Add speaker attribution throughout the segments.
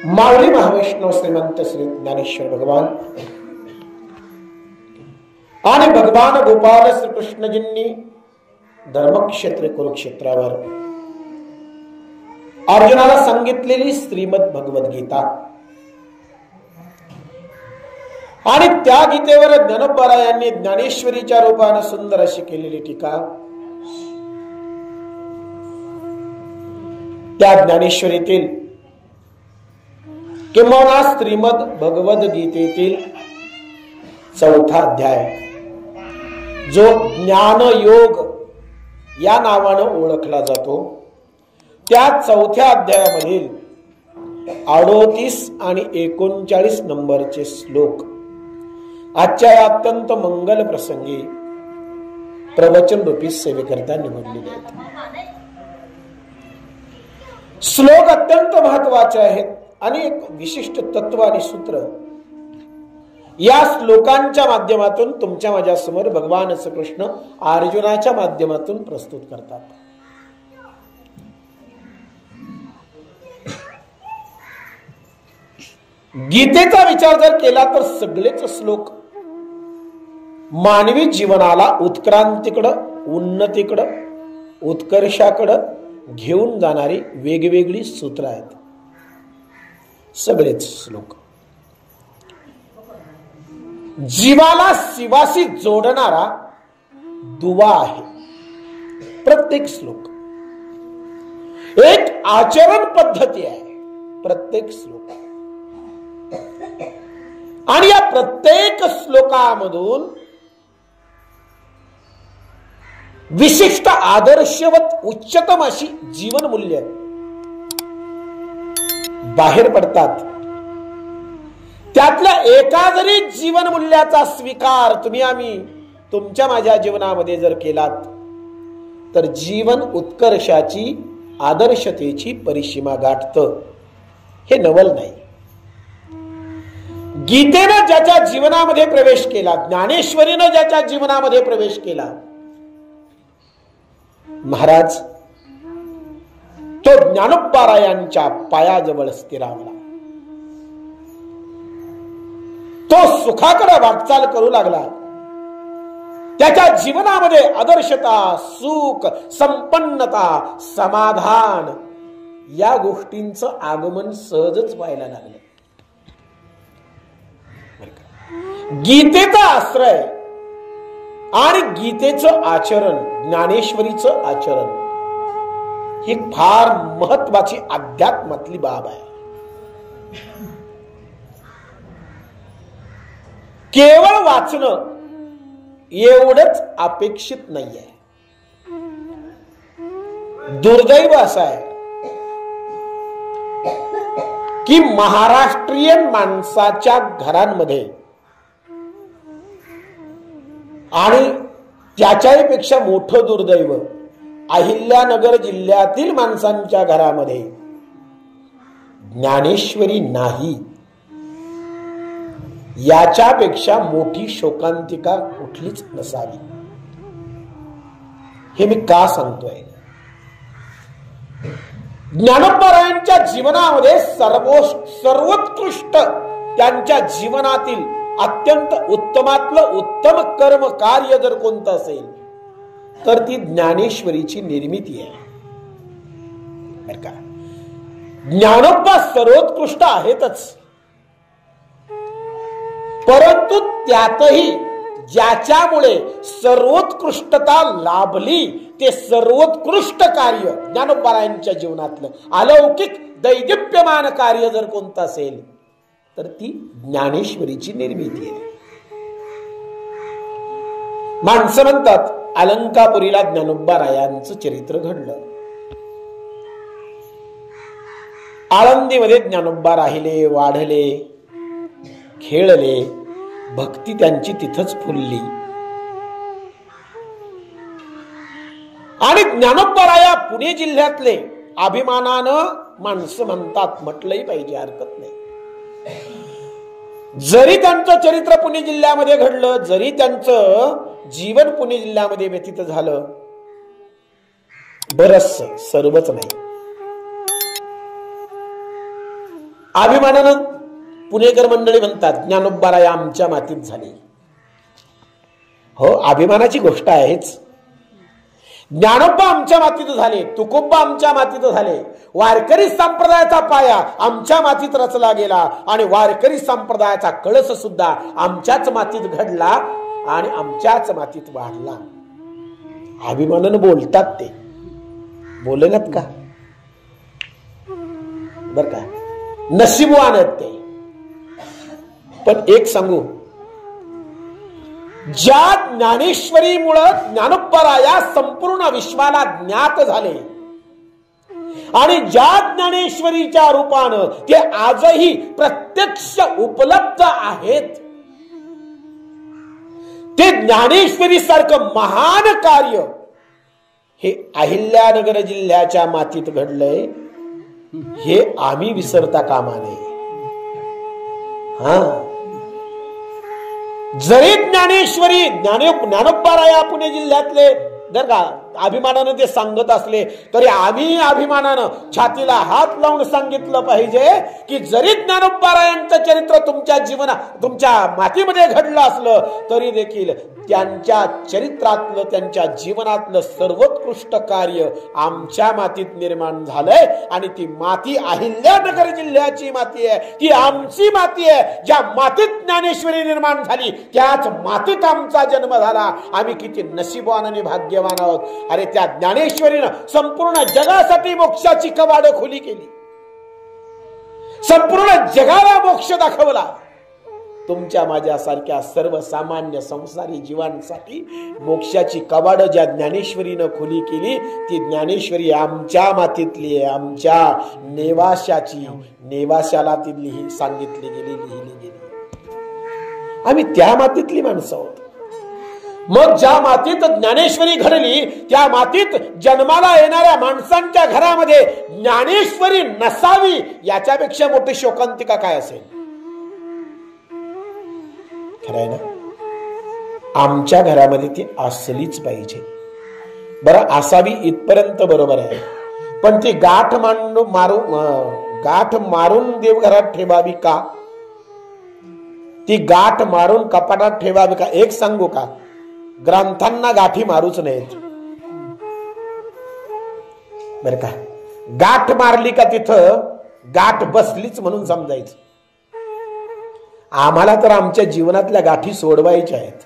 Speaker 1: माऊली महावैष्णव श्रीमंत श्री ज्ञानेश्वर भगवान आणि भगवान गोपाल श्रीकृष्णजींनी धर्मक्षेत्र कुरुक्षेत्रावर अर्जुनाला सांगितलेली श्रीमद भगवद्गीता आणि त्या गीतेवर ज्ञानोबारायांनी ज्ञानेश्वरीच्या रूपाने सुंदर अशी केलेली टीका, त्या ज्ञानेश्वरीतील किंवा श्रीमद भगवद्गीतेतील चौथा अध्याय जो ज्ञान योग या नावाने ओळखला जातो, त्या चौथ्या अध्यायामधील 38 आणि 39 नंबरचे श्लोक आजच्या या अत्यंत मंगल प्रसंगी प्रवचन रूपी सेवेकरता निवडलेले आहेत. श्लोक अत्यंत महत्वाचे आहेत. अनेक विशिष्ट तत्व आणि सूत्र या श्लोकांच्या माध्यमातून तुमच्या माझ्या समोर भगवान श्रीकृष्ण अर्जुनाच्या माध्यमातून प्रस्तुत करतात. गीतेचा विचार जर केला तर सगळेच श्लोक मानवी जीवनाला उत्क्रांतीकडं, उन्नतीकडं, उत्कर्षाकडं घेऊन जाणारी वेगवेगळी सूत्र आहेत. सगळेच श्लोक जीवाला शिवाशी जोडणारा दुवा आहे. प्रत्येक श्लोक एक आचरण पद्धती आहे. प्रत्येक श्लोक आणि या प्रत्येक श्लोकामधून विशिष्ट आदर्शवत उच्चतम अशी जीवन मूल्य बाहेर पडतात. त्यातल्या एका जरी जीवन मूल्याचा स्वीकार तुम्ही आम्ही तुमच्या माझ्या जीवनामध्ये जर केलात तर जीवन उत्कर्षाची, आदर्शतेची परिसीमा गाठतं. हे नवल नाही. गीतेनं ज्याच्या जीवनामध्ये प्रवेश केला, ज्ञानेश्वरीनं ज्याच्या जीवनामध्ये प्रवेश केला, महाराज तो ज्ञानोबारायांच्या पायाजवळ स्थिरावला. तो सुखाकडे वाटचाल करू लागला. त्याच्या जीवनामध्ये आदर्शता, सुख, संपन्नता, समाधान या गोष्टींचं आगमन सहजच व्हायला लागलं. गीतेचा आश्रय आणि गीतेचं आचरण, ज्ञानेश्वरीचं आचरण ही फार महत्वाची अध्यात्मातली बाब आहे. केवळ वाचणं एवढंच अपेक्षित नाहीये. दुर्दैव असं आहे की महाराष्ट्रीयन माणसाच्या घरांमध्ये आणि त्याच्यापेक्षा मोठं दुर्दैव अहिल्यानगर जिल्ह्यातील माणसांच्या घरामध्ये ज्ञानेश्वरी नाही. याच्यापेक्षा मोठी शोकांतिका कुठलीच नसावी. हे मी का सांगतोय? ज्ञानोबारायांच्या जीवनामध्ये सर्वोत्कृष्ट त्यांच्या जीवनातील अत्यंत उत्तमातलं उत्तम कर्म कार्य जर कोणतं असेल तर ती ज्ञानेश्वरीची निर्मिती आहे. बर का? ज्ञानोबा सर्वोत्कृष्ट आहेतच, परंतु त्यातही ज्याच्यामुळे सर्वोत्कृष्टता लाभली ते सर्वोत्कृष्ट कार्य ज्ञानोबारायांच्या जीवनातलं अलौकिक दैदिप्यमान कार्य जर कोणतं असेल तर ती ज्ञानेश्वरीची निर्मिती आहे. माणसं म्हणतात अलंकापुरीला ज्ञानोबारायांचं चरित्र घडलं. आळंदीमध्ये ज्ञानोबा राहिले, वाढले, खेळले, भक्ती त्यांची तिथंच फुलली. आणि ज्ञानोबाराया पुणे जिल्ह्यातले अभिमानानं माणसं म्हणतात, म्हटलंही पाहिजे, हरकत नाही. जरी त्यांचं चरित्र पुणे जिल्ह्यामध्ये घडलं, जरी त्यांचं जीवन पुणे जिल्ह्यामध्ये व्यतीत झालं, बरंच सर्वच नाही. अभिमानानं पुणेकर मंडळी म्हणतात ज्ञानोबाराय आमच्या मातीत झाले. हो, अभिमानाची गोष्ट आहेच. ज्ञानोबा आमच्या मातीत झाले, तुकोबा आमच्या मातीत झाले. वारकरी संप्रदायाचा पाया आमच्या मातीत रचला गेला आणि वारकरी संप्रदायाचा कळस सुद्धा आमच्याच मातीत घडला आणि आमच्याच मातीत वाढला. अभिमानानं बोलतात ते, बोलनात का? बर का, नशीबवान आहेत ते. पण एक सांगू, ज्या ज्ञानेश्वरीमुळे ज्ञानोबाराया संपूर्ण विश्वाला ज्ञात झाले आणि ज्या ज्ञानेश्वरीच्या रूपानं ते आजही प्रत्यक्ष उपलब्ध आहेत, ते ज्ञानेश्वरी सारखं महान कार्य हे अहिल्यानगर जिल्ह्याच्या मातीत घडलंय, हे आम्ही विसरता कामा नये. जरी ज्ञानेश्वरी ज्ञानोबाराया पुणे जिल्ह्यातले जर का अभिमानानं ते सांगत असले तरी आम्ही अभिमानानं छातीला हात लावून सांगितलं पाहिजे की जरी ज्ञानोबारायांचं चरित्र तुमच्या जीवनात तुमच्या मातीमध्ये घडलं असलं तरी देखील त्यांच्या चरित्रातलं त्यांच्या जीवनातलं सर्वोत्कृष्ट कार्य आमच्या मातीत निर्माण झालंय आणि ती माती अहिल्यानगर जिल्ह्याची माती आहे, ती आमची माती आहे. ज्या मातीत ज्ञानेश्वरी निर्माण झाली त्याच मातीत आमचा जन्म झाला. आम्ही किती नशीबवान आणि भाग्यवान आहोत. अरे त्या ज्ञानेश्वरीनं संपूर्ण जगासाठी मोक्षाची कवाड खुली केली, संपूर्ण जगाला मोक्ष दाखवला. तुमच्या माझ्यासारख्या सर्वसामान्य संसारी जीवांसाठी मोक्षाची कवाड ज्या ज्ञानेश्वरीनं खुली केली ती ज्ञानेश्वरी आमच्या मातीतली आहे, आमच्या नेवाशाची, नेवाशाला ती सांगितली गेली, लिहिली गेली. आम्ही त्या मातीतली माणसं आहोत. मग ज्या मातीत ज्ञानेश्वरी घडली त्या मातीत जन्माला येणाऱ्या माणसांच्या घरामध्ये ज्ञानेश्वरी नसावी याच्यापेक्षा मोठी शोकांतिका काय असेल? खरंय ना? आमच्या घरामध्ये ती असलीच पाहिजे. बरं, असावी इथपर्यंत बरोबर आहे, पण ती गाठ मारून देवघरात ठेवावी का? ती गाठ मारून कपाटात ठेवावी का? एक सांगू का, ग्रंथांना गाठी मारूच नाहीत बर का. गाठ मारली का तिथं गाठ बसलीच म्हणून समजायचं. आम्हाला तर आमच्या जीवनातल्या गाठी सोडवायच्या आहेत.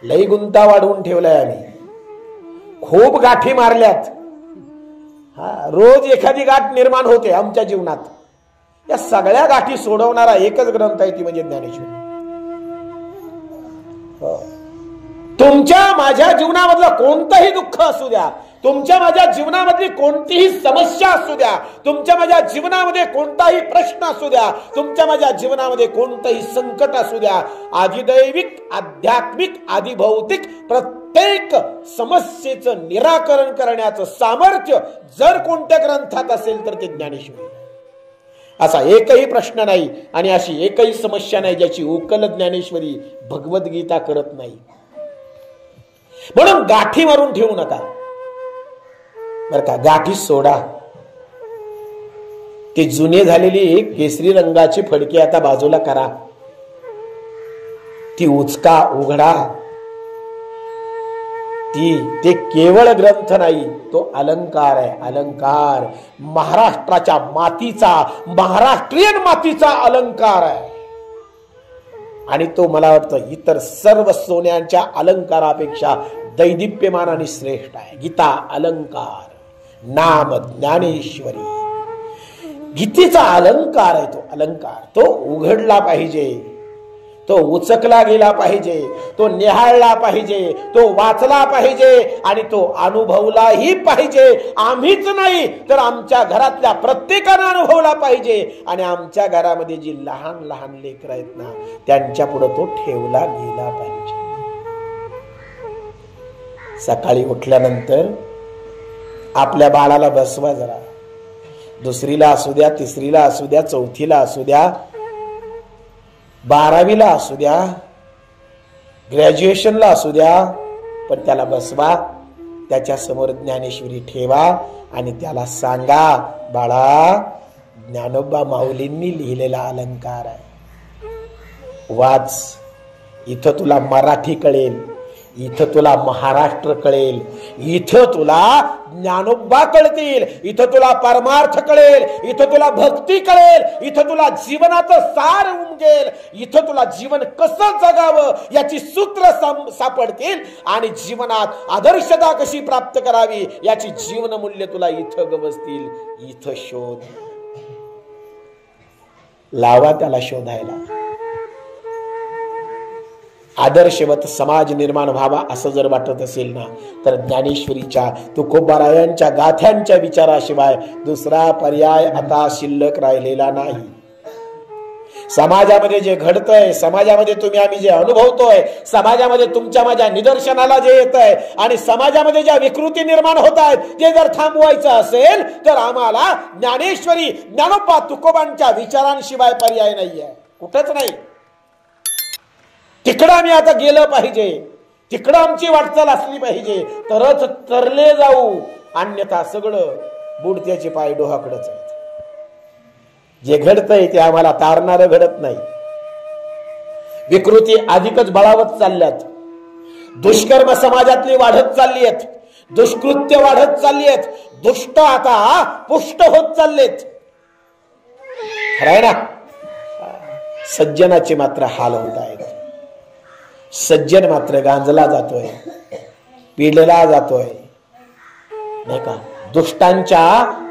Speaker 1: लई गुंता वाढवून ठेवलाय आम्ही, खूप गाठी मारल्यात. रोज एखादी गाठ निर्माण होते आमच्या जीवनात. या सगळ्या गाठी सोडवणारा एकच ग्रंथ आहे ती म्हणजे ज्ञानेश्वरी. तुमच्या माझ्या जीवनामधलं कोणतंही दुःख असू द्या, तुमच्या माझ्या जीवनामधली कोणतीही समस्या असू द्या, तुमच्या माझ्या जीवनामध्ये कोणताही प्रश्न असू द्या, तुमच्या माझ्या जीवनामध्ये कोणतंही संकट असू द्या, आदिदैविक, आध्यात्मिक, आदिभौतिक प्रत्येक समस्येचं निराकरण करण्याचं सामर्थ्य जर कोणत्या ग्रंथात असेल तर ते ज्ञानेश्वरी. असा एकही प्रश्न नाही आणि अशी एकही समस्या नाही ज्याची उकल ज्ञानेश्वरी भगवद्गीता करत नाही. म्हणून गाठी मारून ठेवू नका बर का. गाठी सोडा. ती जुने झालेली केसरी रंगाची फडकी आता बाजूला करा, ती उचका, उघडा. ते केवळ ग्रंथ नाही, तो अलंकार आहे. अलंकार महाराष्ट्राच्या मातीचा, महाराष्ट्रीयन मातीचा अलंकार आहे आणि तो मला वाटतं इतर सर्व सोन्यांच्या अलंकारापेक्षा दैदिप्यमान आणि श्रेष्ठ आहे. गीता अलंकार, नाम ज्ञानेश्वरी, गीतेचा अलंकार आहे. तो अलंकार तो उघडला पाहिजे, तो उचकला गेला पाहिजे, तो निहाळला पाहिजे, तो वाचला पाहिजे आणि तो अनुभवलाही पाहिजे. आम्हीच नाही तर आमच्या घरातल्या प्रत्येकाने अनुभवला पाहिजे आणि आमच्या घरामध्ये जी लहान लहान लेकरं आहेत ना त्यांच्या पुढे तो ठेवला गेला पाहिजे. सकाळी उठल्यानंतर आपल्या बाळाला बसवा जरा. दुसरीला असू द्या, तिसरीला असू द्या, चौथीला असू द्या, 12वीला असू द्या, ग्रॅज्युएशनला असू द्या, पण त्याला बसवा, त्याच्या समोर ज्ञानेश्वरी ठेवा आणि त्याला सांगा, बाळा ज्ञानोबा माऊलींनी लिहिलेला अलंकार आहे. वाच, इथं तुला मराठी कळेल, इथं तुला महाराष्ट्र कळेल, इथं तुला ज्ञानोबा कळतील, इथं तुला परमार्थ कळेल, इथं तुला भक्ती कळेल, इथं तुला जीवनाचं सार उमगेल, इथं तुला जीवन कसं जगावं याची सूत्र सापडतील आणि जीवनात आदर्शता कशी प्राप्त करावी याची जीवन मूल्य तुला इथं गवसतील. इथं शोध लावा, त्याला शोधायला. आदर्शवत समाज निर्माण व्हावा असं जर वाटत असेल ना, तर ज्ञानेश्वरीच्या तुकोबारायांच्या गाथ्यांच्या विचाराशिवाय दुसरा पर्याय आता शिल्लक राहिलेला नाही. समाजामध्ये जे घडतंय, समाजामध्ये तुम्ही आम्ही जे अनुभवतोय, समाजामध्ये तुमच्या माझ्या निदर्शनाला जे येत आहे आणि समाजामध्ये ज्या विकृती निर्माण होत आहेत, ते जर थांबवायचं असेल तर आम्हाला ज्ञानेश्वरी ज्ञानोबा तुकोबांच्या विचारांशिवाय पर्याय नाहीये, कुठंच नाही. तिकडं आम्ही आता गेलं पाहिजे, तिकडं आमची वाटचाल असली पाहिजे, तरच तरले जाऊ, अन्यथा सगळं बुडत्याचे पाय डोहाकडच आहेत. जे घडतंय ते आम्हाला तारणारं घडत नाही. विकृती अधिकच बळावत चालल्यात, दुष्कर्म समाजातली वाढत चालली आहेत, दुष्कृत्य वाढत चालली आहेत, दुष्ट आता पुष्ट होत चाललेत. खरंय ना, सज्जनाचे मात्र हाल होत आहेत. सज्जन मात्र गांजला जातोय, पिडला जातोय, नाही का. दुष्टांच्या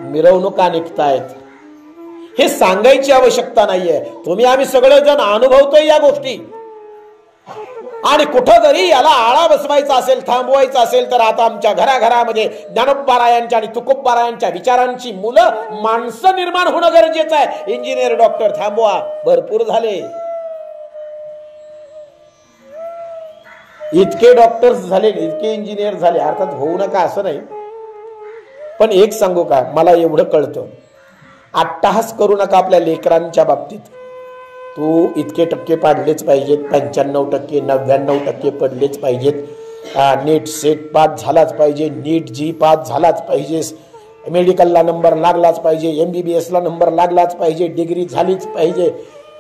Speaker 1: मिरवणुका निघतायत. हे सांगायची आवश्यकता नाहीये, तुम्ही आम्ही सगळेजण अनुभवतोय या गोष्टी. आणि कुठं जरी याला आळा बसवायचा असेल, थांबवायचा असेल, तर आता आमच्या घराघरामध्ये ज्ञानोबारायांच्या आणि तुकोबारायांच्या विचारांची मुलं, माणसं निर्माण होणं गरजेचं आहे. इंजिनियर, डॉक्टर थांबवा, भरपूर झाले. इतके डॉक्टर्स झाले, इतके इंजिनियर झाले, अर्थात होऊ नका असं नाही, पण एक सांगू का, मला एवढं कळतं, अट्टहास करू नका आपल्या लेकरांच्या बाबतीत. तू इतके टक्के पाडलेच पाहिजेत, 95%, 99% पडलेच पाहिजेत, नीट सेट पास झालाच पाहिजे, नीट जी पास झालाच पाहिजेस, मेडिकलला नंबर लागलाच पाहिजे, MBBS ला नंबर लागलाच पाहिजे, डिग्री झालीच पाहिजे.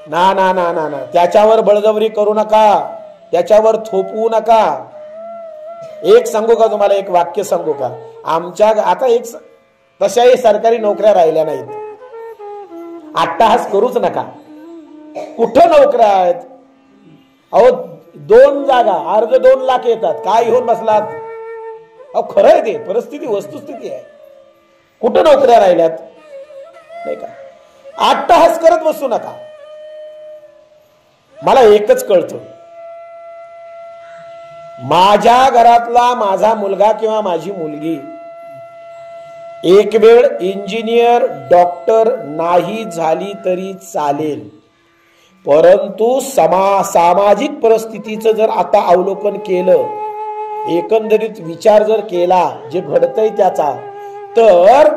Speaker 1: ना ना ना ना ना, त्याच्यावर बळजबरी करू नका, त्याच्यावर थोपवू नका. एक सांगू का तुम्हाला, एक वाक्य सांगू का, आमच्या आता एक तशाही सरकारी नोकऱ्या राहिल्या नाहीत. अट्टहास करूच नका. कुठं नोकऱ्या आहेत? अहो 2 जागा, अर्ज 2 लाख येतात, काय घेऊन बसलात? अहो खरं आहे ते, परिस्थिती वस्तुस्थिती आहे. कुठं नोकऱ्या राहिल्यात? नाही का. अट्टहास करत बसू नका. मला एकच कळतं, माझ्या घरातला माझा मुलगा किंवा माझी मुलगी एक वेळ इंजिनियर, डॉक्टर नाही झाली तरी चालेल, परंतु सामाजिक परिस्थितीचं जर आता अवलोकन केलं, एकंदरीत विचार जर केला जे घडतंय त्याचा, तर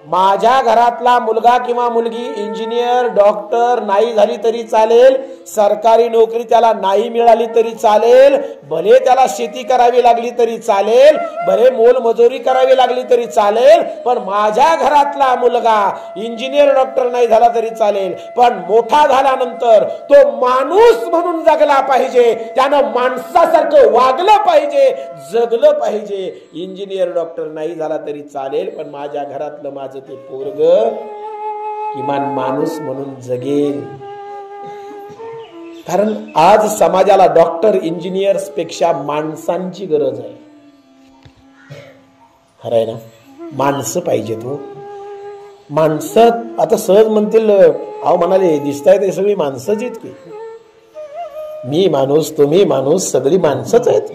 Speaker 1: माझ्या घरातला मुलगा किंवा मुलगी इंजिनियर, डॉक्टर नाही झाली तरी चालेल, सरकारी नोकरी त्याला नाही मिळाली तरी चालेल, भले त्याला शेती करावी लागली तरी चालेल, भले मोलमजुरी करावी लागली तरी चालेल, पण माझ्या घरातला मुलगा इंजिनियर, डॉक्टर नाही झाला तरी चालेल, पण मोठा झाल्यानंतर तो माणूस म्हणून जगला पाहिजे, त्यानं माणसासारखं वागलं पाहिजे, जगलं पाहिजे. इंजिनियर, डॉक्टर नाही झाला तरी चालेल, पण माझ्या घरातलं माझं ते पोरग किमान माणूस म्हणून जगेल. कारण आज समाजाला डॉक्टर, इंजिनियर्स पेक्षा माणसांची गरज आहे. खरंय ना, माणसं पाहिजे. तो माणसं आता सहज म्हणतील, अहो म्हणाले दिसताय ते सगळी माणसंच आहेत की. मी माणूस, तुम्ही माणूस, सगळी माणसंच आहेत.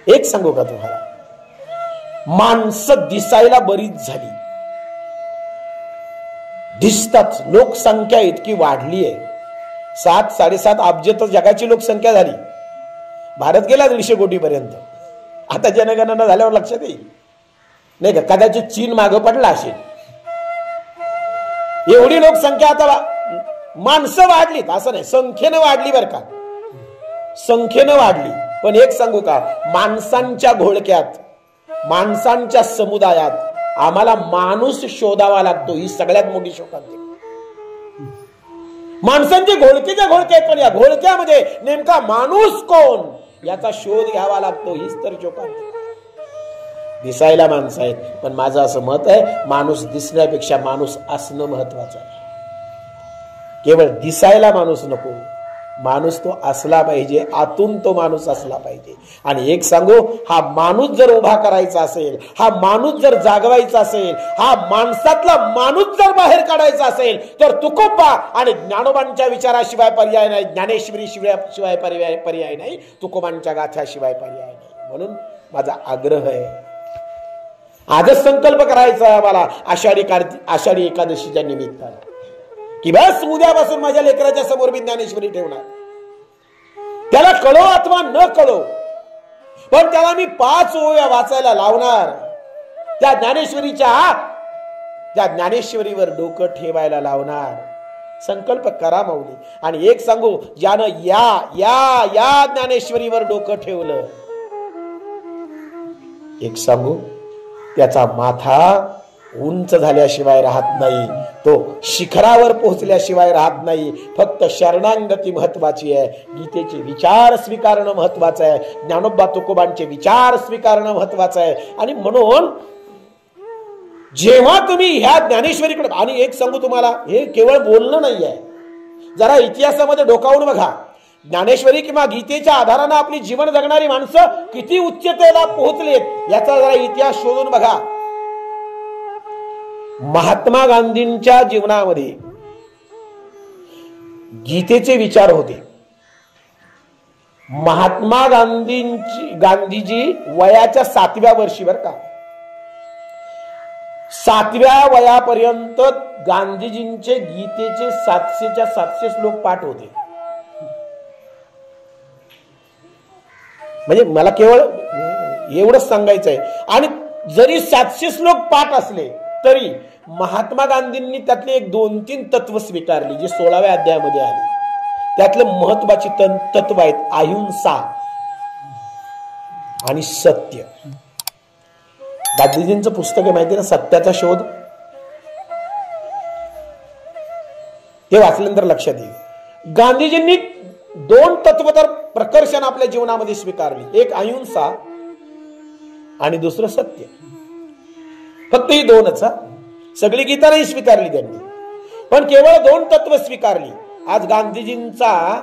Speaker 1: एक सांगू का तुम्हाला, माणसं दिसायला बरीच झाली, दिसतात. लोकसंख्या इतकी वाढली आहे, 7-7.5 अब्ज तर जगाची लोकसंख्या झाली. भारत गेला 150 कोटी पर्यंत. आता जनगणना झाल्यावर लक्षात येईल, नाही का. कदाचित चीन मागं पडला असेल. एवढी लोकसंख्या आता, माणसं वाढलीत असं नाही, संख्येनं वाढली बरं का, संख्येनं वाढली. पण एक सांगू का, माणसांच्या घोळक्यात, माणसांच्या समुदायात आम्हाला माणूस शोधावा लागतो, ही सगळ्यात मोठी शोकांतिका. माणसांचे घोळकेच्या घोळके आहेत, पण या घोळक्यामध्ये नेमका माणूस कोण याचा शोध घ्यावा लागतो, हीच तर शोकांतिका. दिसायला माणसं आहेत, पण माझं असं मत आहे, माणूस दिसण्यापेक्षा माणूस असणं महत्वाचं आहे. केवळ दिसायला माणूस नको, माणूस तो असला पाहिजे, आतून तो माणूस असला पाहिजे. आणि एक सांगू, हा माणूस जर उभा करायचा असेल, हा माणूस जर जागवायचा असेल, हा माणसातला माणूस जर बाहेर काढायचा असेल, तर तुकोबा आणि ज्ञानोबांच्या विचाराशिवाय पर्याय नाही, ज्ञानेश्वरी शिवाय पर्याय नाही, तुकोबांच्या गाथ्याशिवाय पर्याय नाही. म्हणून माझा आग्रह आहे, आजच संकल्प करायचा मला आषाढी एकादशीच्या निमित्तानं, की बस उद्यापासून माझ्या लेकराच्या समोर मी ज्ञानेश्वरी ठेवणार. त्याला कळो अथवा न कळो, पण त्याला मी 5 ओव्या वाचायला लावणार. त्या ज्ञानेश्वरीवर डोकं ठेवायला लावणार. संकल्प करा माऊली. आणि एक सांगू, ज्यानं या ज्ञानेश्वरीवर डोकं ठेवलं, एक सांगू, त्याचा माथा उंच झाल्याशिवाय राहत नाही, तो शिखरावर पोहोचल्याशिवाय राहत नाही. फक्त शरणांगती महत्वाची आहे, गीतेचे विचार स्वीकारणं महत्वाचं आहे, ज्ञानोबा तुकोबांचे विचार स्वीकारणं महत्वाचं आहे. आणि म्हणून जेव्हा तुम्ही ह्या ज्ञानेश्वरीकडे, आणि एक सांगू तुम्हाला, हे केवळ बोलणं नाही आहे, जरा इतिहासामध्ये डोकावून बघा. ज्ञानेश्वरी किंवा गीतेच्या आधारानं आपली जीवन जगणारी माणसं किती उच्चतेला पोहोचलेत याचा जरा इतिहास शोधून बघा. महात्मा गांधींच्या जीवनामध्ये गीतेचे विचार होते. महात्मा गांधीजी वयाच्या 7व्या वर्षी, बर का, 7व्या वयापर्यंत गांधीजींचे गीतेचे 700च्या 700 श्लोक पाठ होते. म्हणजे मला केवळ एवढंच सांगायचं आहे. आणि जरी 700 श्लोक पाठ असले तरी महात्मा गांधींनी त्यातले 1-2-3 तत्व स्वीकारली, जी 16व्या अध्यायामध्ये आली. त्यातलं महत्वाची तत्व आहेत अहिंसा आणि सत्य. गांधीजींचं पुस्तक आहे माहिती ना, सत्याचा शोध, हे वाचल्यानंतर लक्षात येईल. गांधीजींनी 2 तत्व तर प्रकर्षण आपल्या जीवनामध्ये स्वीकारली, एक अहिंसा आणि दुसरं सत्य. फक्त ही 2च, सगळी गीता नाही स्वीकारली त्यांनी, पण केवळ 2 तत्व स्वीकारली. आज गांधीजींचा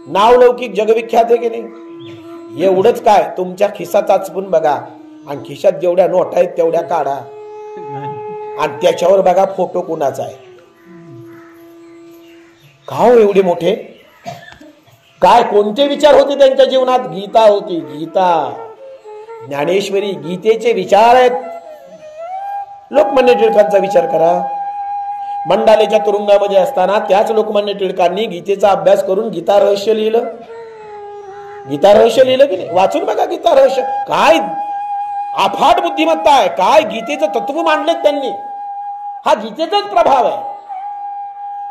Speaker 1: नावलौकिक जगविख्यात आहे की नाही? एवढंच काय, तुमच्या खिसा चाचपून बघा आणि खिशात जेवढ्या नोट आहेत तेवढ्या काढा आणि त्याच्यावर बघा फोटो कुणाचा आहे. का हो एवढे मोठे? काय कोणते विचार होते त्यांच्या जीवनात? गीता होती, गीता, ज्ञानेश्वरी, गीतेचे विचार आहेत. लोकमान्य टिळकांचा विचार करा. मंडालेच्या तुरुंगामध्ये असताना त्याच लोकमान्य टिळकांनी गीतेचा अभ्यास करून गीता रहस्य लिहिलं. गीता रहस्य लिहिलं की नाही? वाचून बघा गीता रहस्य. काय अफाट बुद्धिमत्ता आहे, काय गीतेचं तत्व मांडलेत त्यांनी. हा गीतेचाच प्रभाव आहे.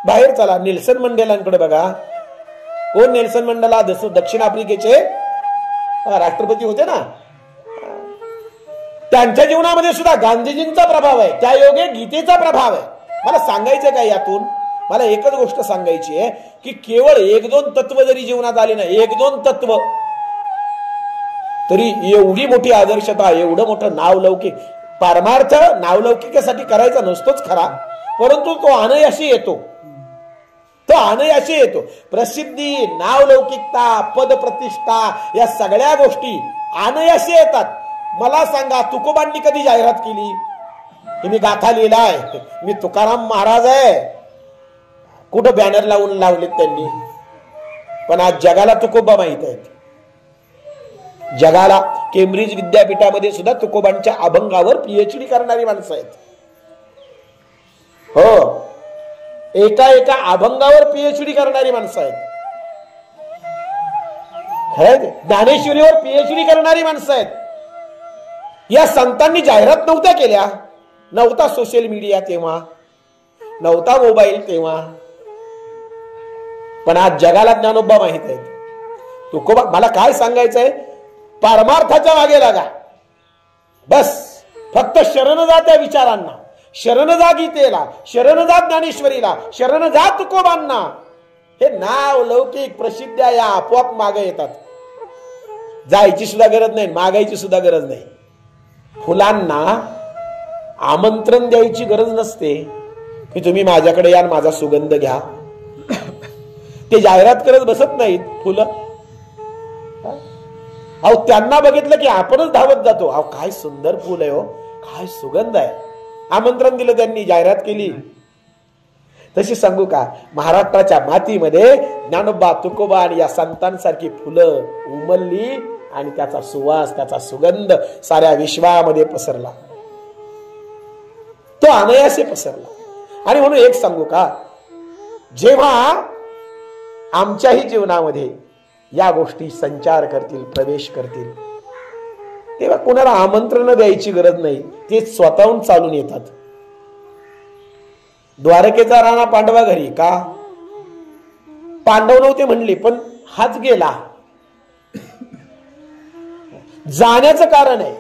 Speaker 1: बाहेर चला, नेल्सन मंडेलांकडे बघा. कोण नेल्सन मंडेला? दक्षिण आफ्रिकेचे राष्ट्रपती होते ना. त्यांच्या जीवनामध्ये सुद्धा गांधीजींचा प्रभाव आहे, त्या योगे गीतेचा प्रभाव आहे. मला सांगायचं काय यातून? मला एकच गोष्ट सांगायची आहे की केवळ 1-2 तत्व जरी जीवनात आले ना, 1-2 तत्व, तरी एवढी मोठी आदर्शता, एवढं मोठं नावलौकिक. परमार्थ नावलौकिकासाठी करायचा नसतोच खरा, परंतु तो अनायाशी येतो. प्रसिद्धी, नावलौकिकता, पदप्रतिष्ठा या सगळ्या गोष्टी अनायाशी येतात. मला सांगा, तुकोबांनी कधी जाहिरात केली की मी गाथा लिहिलाय, मी तुकाराम महाराज आहे? कुठं बॅनर लावलेत त्यांनी? पण आज जगाला तुकोबा माहित आहेत. जगाला केम्ब्रिज विद्यापीठामध्ये सुद्धा तुकोबांच्या अभंगावर PhD करणारी माणसं आहेत. हो, एका अभंगावर PhD करणारी माणसं आहेत. ज्ञानेश्वरीवर PhD करणारी माणसं आहेत. या संतांनी जाहिरात नव्हत्या केल्या, नव्हता सोशल मीडिया तेव्हा, नव्हता मोबाईल तेव्हा, पण आज जगाला ज्ञानोबा माहित आहेत. तुकोबा, मला काय सांगायचंय, परमार्थाच्या मागे लागा. बस फक्त शरण जा त्या विचारांना, शरण जा गीतेला, शरण जा ज्ञानेश्वरीला, शरण जा तुकोबांना. हे नाव लौकिक प्रसिद्ध या आपोआप मागे येतात. जायची सुद्धा गरज नाही, मागायची सुद्धा गरज नाही. फुलांना आमंत्रण द्यायची गरज नसते की तुम्ही माझ्याकडे या माझा सुगंध घ्या. ते जाहिरात करत बसत नाहीत फुलं. अहो त्यांना बघितलं की आपणच धावत जातो. अहो काय सुंदर फुल आहे हो, काय सुगंध आहे. आमंत्रण दिलं त्यांनी, जाहिरात केली. तशी सांगू का, महाराष्ट्राच्या मातीमध्ये ज्ञानोबा तुकोबा आणि या संतांसारखी फुलं उमलली आणि त्याचा सुवास, त्याचा सुगंध साऱ्या विश्वामध्ये पसरला. तो अनायासे पसरला. आणि म्हणून एक सांगू का, जेव्हा आमच्याही जीवनामध्ये या गोष्टी संचार करतील, प्रवेश करतील, तेव्हा कोणाला आमंत्रण द्यायची गरज नाही. ते स्वतःहून चालून येतात. द्वारकेचा राणा पांडवा घरी का? पांडव नव्हते म्हणले, पण हाच गेला. जाण्याचं कारण आहे,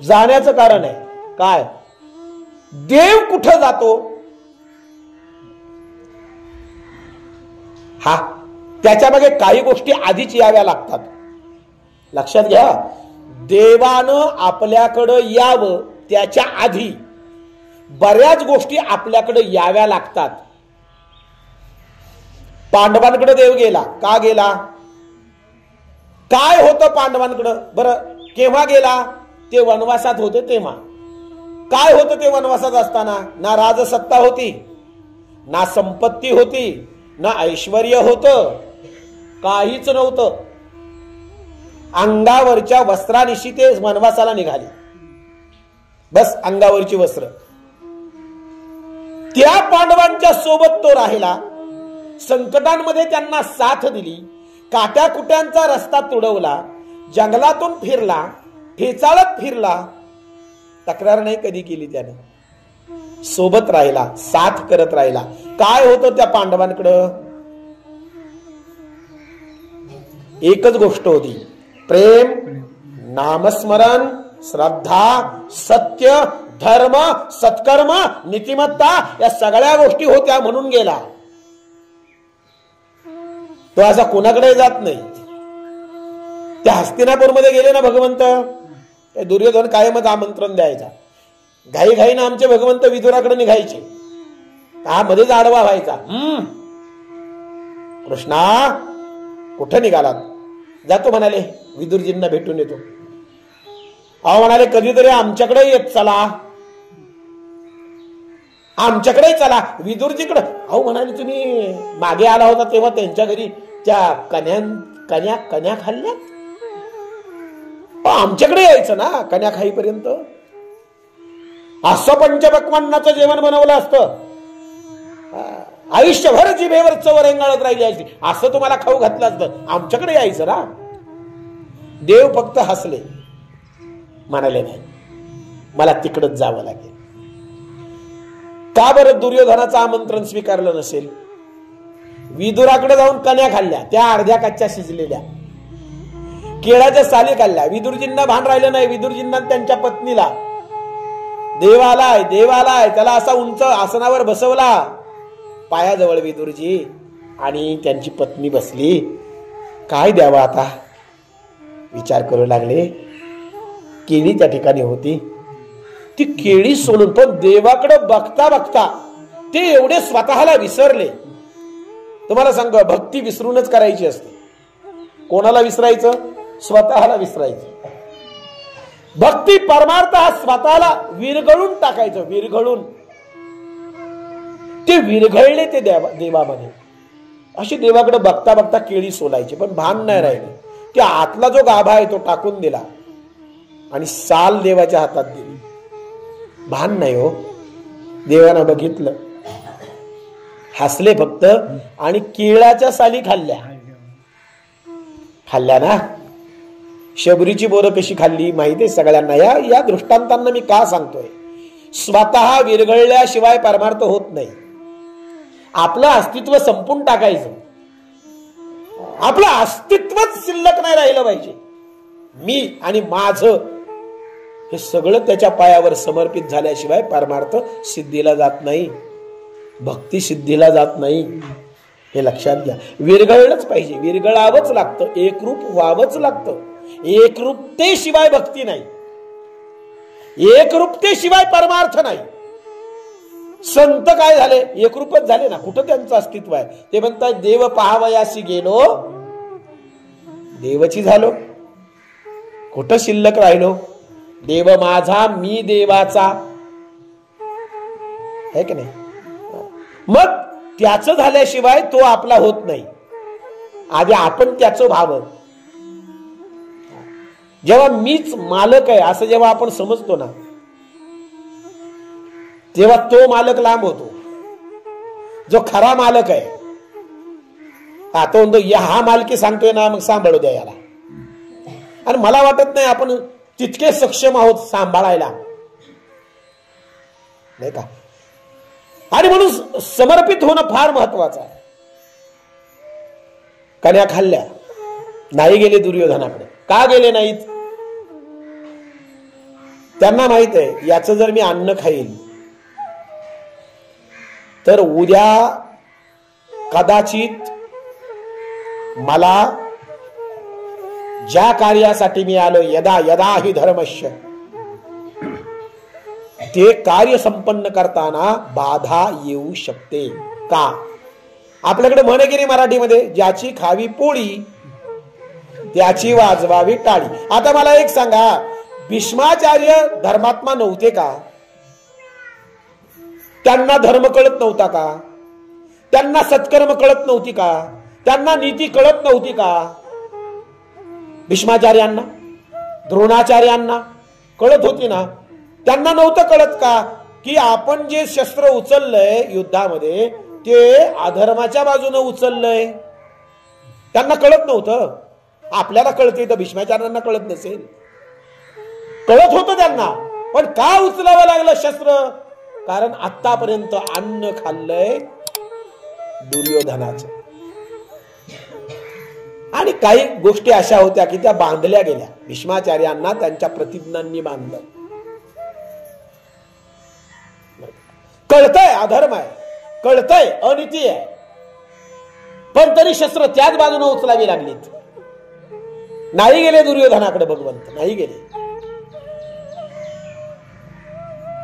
Speaker 1: जाण्याचं कारण आहे काय? देव कुठं जातो हा, त्याच्या मागे काही गोष्टी आधीच याव्या लागतात. लक्षात घ्या, देवानं आपल्याकडं यावं त्याच्या आधी बऱ्याच गोष्टी आपल्याकडे याव्या लागतात. पांडवांकडे देव गेला का गेला? काय होतं पांडवांकडं? बरं, केव्हा गेला? ते वनवासात होते तेव्हा. काय होतं ते वनवासात असताना? ना राजसत्ता होती, ना संपत्ती होती, ना ऐश्वर्य होतं, काहीच नव्हतं. अंगावरच्या वस्त्रानिशी ते वनवासाला निघाले. बस अंगावरची वस्त्र. त्या पांडवांच्या सोबत तो राहिला, संकटांमध्ये त्यांना साथ दिली, काट्याकुट्यांचा रस्ता तुडवला, जंगलातून फिरला, ठेचाळत फिरला, तक्रार नाही कधी केली त्याने. सोबत राहिला, साथ करत राहिला. काय होतं त्या पांडवांकडं? एकच गोष्ट होती, प्रेम, नामस्मरण, श्रद्धा, सत्य, धर्म, सत्कर्म, नीतिमत्ता, या सगळ्या गोष्टी होत्या म्हणून गेला. तो असा कोणाकडे जात नाही. त्या हस्तिनापूरमध्ये गेले ना भगवंत, दुर्योधन कायमच आमंत्रण द्यायचा. घाई घाईनं आमचे भगवंत विदुराकडे निघायचे, हा मध्येच आडवा व्हायचा. कृष्णा कुठं निघालात? जातो म्हणाले, विदुरजींना भेटून येतो. अहो म्हणाले, कधीतरी आमच्याकडे येत चला, आमच्याकडे चला, विदुरजीकडे. अहो म्हणाले, तुम्ही मागे आला होता तेव्हा त्यांच्या घरी त्या कन्या खाल्ल्या, आमच्याकडे यायचं ना कन्या खाईपर्यंत. असं पंचपक्वान्नाचं जेवण बनवलं असतं, आयुष्यभर जिभेवर चव रेंगाळत राहिली असती. असं तुम्हाला खाऊ घातलं असतं, आमच्याकडे यायचं ना. देव फक्त हसले, म्हणाले नाही, मला तिकडच जावं लागेल. का बरं दुर्योधनाचं आमंत्रण स्वीकारलं नसेल? विदुराकडे जाऊन कन्या खाल्ल्या, त्या अर्ध्या कच्च्या शिजलेल्या. केळाच्या साली खाल्ल्या. विदुरजींना भान राहिलं नाही, विदुरजींना त्यांच्या पत्नीला. देवालाय देवालाय त्याला असा उंच आसनावर बसवला, पायाजवळ विदुरजी आणि त्यांची पत्नी बसली. काय द्यावं आता विचार करू लागले. केळी त्या ठिकाणी होती, ती केळी सोडून, पण देवाकडे बघता बघता ते एवढे स्वतःला विसरले. तुम्हाला सांग, भक्ती विसरूनच करायची असते. कोणाला विसरायचं? स्वतःला विसरायचं. भक्ती परमार्थ हा स्वतःला विरघळून टाकायचं, विरघळून. ते विरघळले ते देवामध्ये. अशी देवाकडे बघता बघता केळी सोलायची, पण भान नाही राहिले. त्या आतला जो गाभा आहे तो टाकून दिला आणि साल देवाच्या हातात दिली. भान नाही हो. देवानं बघितलं, हसले फक्त आणि केळाच्या साली खाल्ल्या. खाल्ल्या ना. शबरीची बोरं कशी खाल्ली माहिती आहे सगळ्यांना. या दृष्टांतांना मी का सांगतोय? स्वतः विरघळल्याशिवाय परमार्थ होत नाही. आपलं अस्तित्व संपून टाकायचं. आपलं अस्तित्वच शिल्लक नाही राहिलं पाहिजे. मी आणि माझं हे सगळं त्याच्या पायावर समर्पित झाल्याशिवाय परमार्थ सिद्धीला जात नाही, भक्ती सिद्धीला जात नाही. हे लक्षात घ्या. विरघळलंच पाहिजे, विरघळावंच लागतं, एकरूप व्हावंच लागतं. एकरूपतेशिवाय भक्ती नाही, एकरूपतेशिवाय परमार्थ नाही. संत काय झाले? एकरूपच झाले ना. कुठं त्यांचं अस्तित्व आहे? ते म्हणतात देव पाहावयासी गेलो, देवची झालो. कुठं शिल्लक राहिलो? देव माझा मी देवाचा, है की नाही? मग त्याचं झाल्याशिवाय तो आपला होत नाही. आधी आपण त्याचं व्हावं. जेव्हा मीच मालक आहे असं जेव्हा आपण समजतो ना, तेव्हा तो मालक लांब होतो. जो खरा मालक आहे तो म्हणतो हा मालकी सांगतोय ना, मग सांभाळू द्या याला. आणि मला वाटत नाही आपण तितके सक्षम आहोत सांभाळायला, नाही का? आणि म्हणून समर्पित होणं फार महत्वाचं आहे. कन्या खाल्ल्या, नाही गेले दुर्योधनाकडे. का गेले नाहीत? त्यांना माहित आहे याचं जर मी अन्न खाईल तर उद्या कदाचित मला ज्या कार्यासाठी मी आलो, यदा यदा हि धर्मस्य, ते कार्य संपन्न करताना बाधा येऊ शकते. का? आपल्याकडे म्हणे की नाही मराठीमध्ये, ज्याची खावी पोळी त्याची वाजवावी टाळी. आता मला एक सांगा, भीष्माचार्य धर्मात्मा नव्हते का? त्यांना धर्म कळत नव्हता का? त्यांना सत्कर्म कळत नव्हती का? त्यांना नीती कळत नव्हती का? भीष्माचार्यांना, द्रोणाचार्यांना कळत होती ना. त्यांना नव्हतं कळत का की आपण जे शस्त्र उचललंय युद्धामध्ये ते अधर्माच्या बाजूने उचललंय? त्यांना कळत नव्हतं. आपल्याला कळते तर भीष्माचार्यांना कळत नसेल? कळत होतं त्यांना. पण का उचलावं लागलं शस्त्र? कारण आतापर्यंत अन्न खाल्लंय दुर्योधनाचं. आणि काही गोष्टी अशा होत्या की त्या बांधल्या गेल्या. भीष्माचार्यांना त्यांच्या प्रतिज्ञांनी बांधलं. कळतंय अधर्म आहे, कळतंय अनिती आहे, पण तरी शस्त्र त्याच बाजूने उचलावी लागलीत. नाही गेले दुर्योधनाकडे भगवंत, नाही गेले.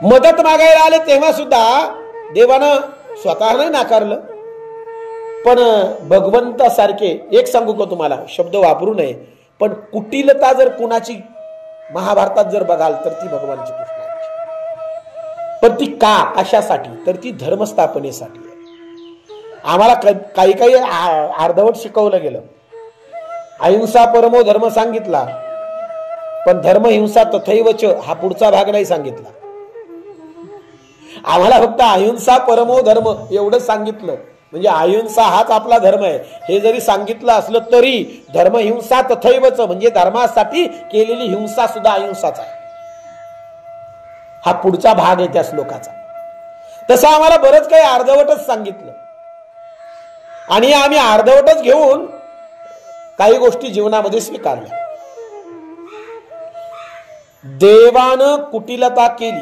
Speaker 1: मदत मागायला आले तेव्हा सुद्धा देवानं स्वतः नाही नाकारलं. पण भगवंतासारखे, एक सांगू का तुम्हाला, शब्द वापरू नये, पण कुटिलता जर कुणाची महाभारतात जर बघाल तर ती भगवान श्रीकृष्णाची. पण ती का, कशासाठी? तर ती धर्मस्थापनेसाठी आहे. आम्हाला काही काही अर्धवट शिकवलं गेलं. अहिंसा परमो धर्म सांगितला, पण धर्म हिंसा तथैवच हा पुढचा भाग नाही सांगितला. आम्हाला फक्त अहिंसा परमो धर्म एवढं सांगितलं, म्हणजे अहिंसा हाच आपला धर्म आहे हे जरी सांगितलं असलं तरी धर्म हिंसा तथैवच, म्हणजे धर्मासाठी केलेली हिंसा सुद्धा अहिंसाच आहे. हा पुढचा भाग आहे त्या श्लोकाचा. तसं आम्हाला बरंच काही अर्धवटच सांगितलं आणि आम्ही अर्धवटच घेऊन काही गोष्टी जीवनामध्ये स्वीकारल्या. देवानं कुटिलता केली,